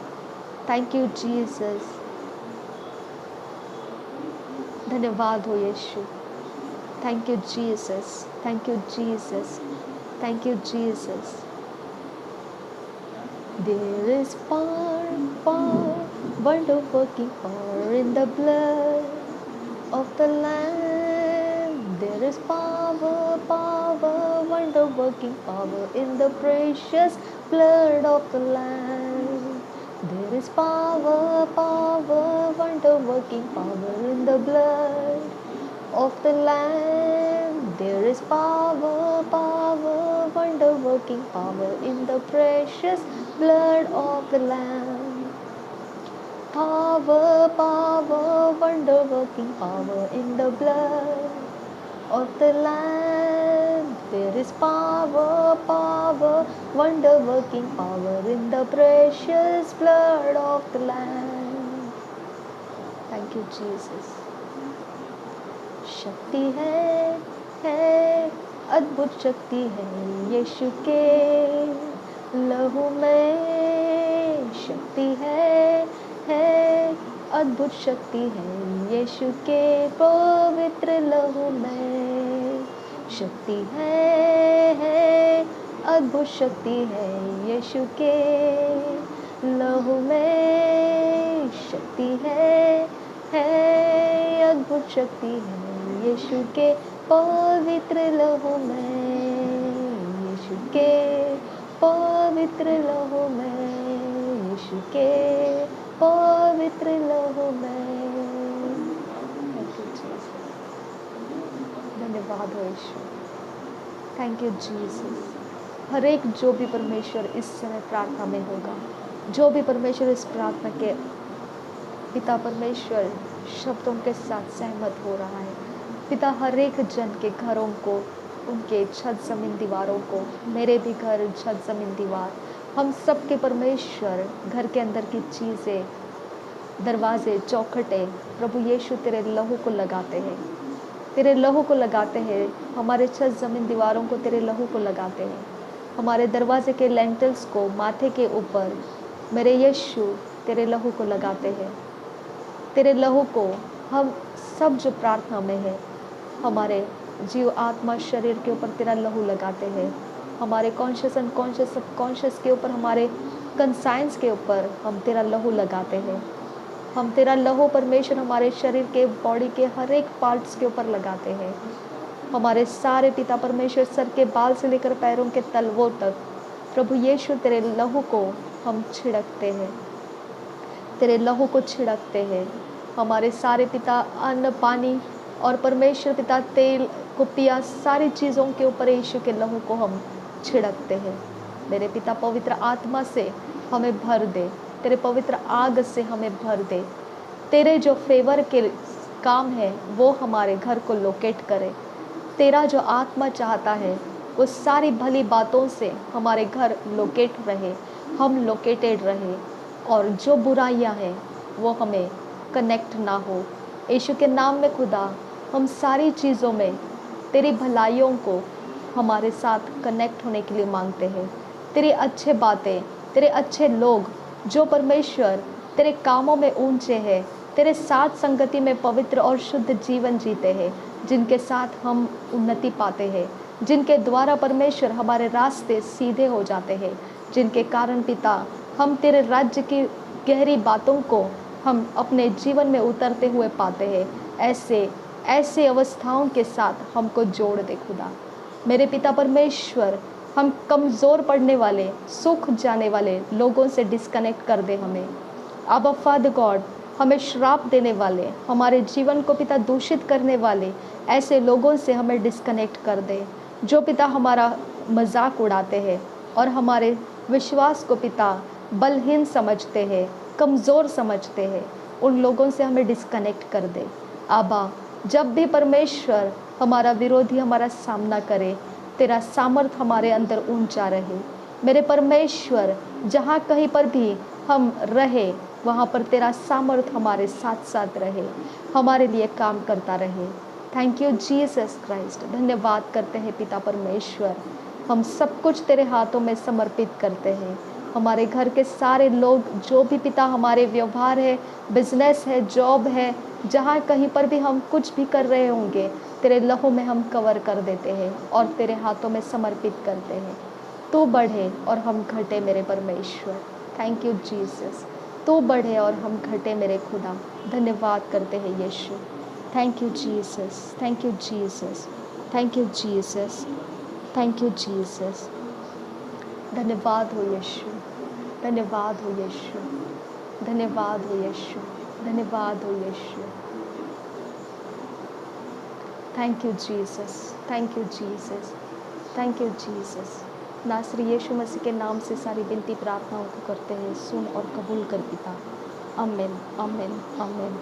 थैंक यू जीसस, धन्यवाद हो Yeshu. Thank you Jesus, thank you Jesus, thank you Jesus. There is power, wonder-working power in the blood of the Lamb. There is power, wonder-working power in the precious blood of the Lamb. There is power, wonder-working power in the blood of the Lamb. There is power, wonder-working power in the precious blood of the Lamb. Power, wonder-working power in the blood of the Lamb. There is power, wonder-working power in the precious blood of the Lamb. Thank you, Jesus. शक्ति है, अद्भुत शक्ति है यीशु के लहू में। शक्ति है, अद्भुत शक्ति है यीशु के पवित्र लहू में। शक्ति है, अद्भुत शक्ति है यीशु के लहू में। शक्ति है, अद्भुत शक्ति है यीशु के पवित्र लहू में। यीशु के पवित्र लहू में, यीशु के पवित्र लहू में। धन्यवाद हो यीशु। Thank you Jesus. हर एक जो भी परमेश्वर इस समय प्रार्थना में होगा, जो भी परमेश्वर इस प्रार्थना के पिता परमेश्वर शब्दों के साथ सहमत हो रहा है पिता, हर एक जन के घरों को, उनके छत ज़मीन दीवारों को, मेरे भी घर छत ज़मीन दीवार, हम सब के परमेश्वर घर के अंदर की चीज़ें, दरवाजे, चौखटे, प्रभु यीशु तेरे लहू को लगाते हैं, तेरे लहू को लगाते हैं। हमारे छत ज़मीन दीवारों को तेरे लहू को लगाते हैं। हमारे दरवाजे के लेंटल्स को, माथे के ऊपर मेरे यीशु तेरे लहू को लगाते हैं। तेरे लहू को हम सब जो प्रार्थना में है, हमारे जीव, आत्मा, शरीर के ऊपर तेरा लहू लगाते हैं। हमारे कॉन्शियस, अनकॉन्शियस, सबकॉन्शियस के ऊपर, हमारे कंसाइंस के ऊपर हम तेरा लहू लगाते हैं। हम तेरा लहू परमेश्वर हमारे शरीर के, बॉडी के हर एक पार्ट्स के ऊपर लगाते हैं। हमारे सारे पिता परमेश्वर, सर के बाल से लेकर पैरों के तलवों तक, प्रभु यीशु तेरे लहू को हम छिड़कते हैं, तेरे लहू को छिड़कते हैं। हमारे सारे पिता अन्न, पानी और परमेश्वर पिता तेल, कुपिया, सारी चीज़ों के ऊपर यीशु के लहू को हम छिड़कते हैं। मेरे पिता पवित्र आत्मा से हमें भर दे, तेरे पवित्र आग से हमें भर दे। तेरे जो फेवर के काम है वो हमारे घर को लोकेट करे। तेरा जो आत्मा चाहता है वो सारी भली बातों से हमारे घर लोकेट रहे, हम लोकेटेड रहे, और जो बुराइयां हैं वो हमें कनेक्ट ना हो। यीशु के नाम में खुदा हम सारी चीज़ों में तेरी भलाइयों को हमारे साथ कनेक्ट होने के लिए मांगते हैं। तेरी अच्छे बातें, तेरे अच्छे लोग जो परमेश्वर तेरे कामों में ऊंचे हैं, तेरे साथ संगति में पवित्र और शुद्ध जीवन जीते हैं, जिनके साथ हम उन्नति पाते हैं, जिनके द्वारा परमेश्वर हमारे रास्ते सीधे हो जाते हैं, जिनके कारण पिता हम तेरे राज्य की गहरी बातों को हम अपने जीवन में उतरते हुए पाते हैं। ऐसे अवस्थाओं के साथ हमको जोड़ दे खुदा। मेरे पिता परमेश्वर, हम कमज़ोर पड़ने वाले, सूख जाने वाले लोगों से डिस्कनेक्ट कर दे हमें। अब फादर गॉड, हमें श्राप देने वाले, हमारे जीवन को पिता दूषित करने वाले ऐसे लोगों से हमें डिस्कनेक्ट कर दे, जो पिता हमारा मजाक उड़ाते हैं और हमारे विश्वास को पिता बलहीन समझते हैं, कमज़ोर समझते हैं। उन लोगों से हमें डिस्कनेक्ट कर दे। आबा, जब भी परमेश्वर हमारा विरोधी हमारा सामना करे, तेरा सामर्थ हमारे अंदर ऊंचा रहे। मेरे परमेश्वर, जहाँ कहीं पर भी हम रहे वहाँ पर तेरा सामर्थ हमारे साथ साथ रहे, हमारे लिए काम करता रहे। Thank you Jesus Christ. धन्यवाद करते हैं पिता परमेश्वर। हम सब कुछ तेरे हाथों में समर्पित करते हैं। हमारे घर के सारे लोग, जो भी पिता हमारे व्यवहार है, बिजनेस है, जॉब है, जहाँ कहीं पर भी हम कुछ भी कर रहे होंगे, तेरे लहू में हम कवर कर देते हैं और तेरे हाथों में समर्पित करते हैं। तू बढ़े और हम घटे मेरे परमेश्वर। Thank you Jesus. तू बढ़े और हम घटे मेरे खुदा। धन्यवाद करते हैं Yeshu. Thank you Jesus, thank you Jesus, thank you Jesus, thank you Jesus. धन्यवाद हो यीशु, धन्यवाद हो यीशु, धन्यवाद हो यीशु, धन्यवाद हो Yeshu. Thank you Jesus, thank you Jesus, thank you Jesus. नासरी यीशु मसीह के नाम से सारी विनती प्रार्थनाओं को करते हैं, सुन और कबूल कर पिता। आमीन, आमीन, आमीन।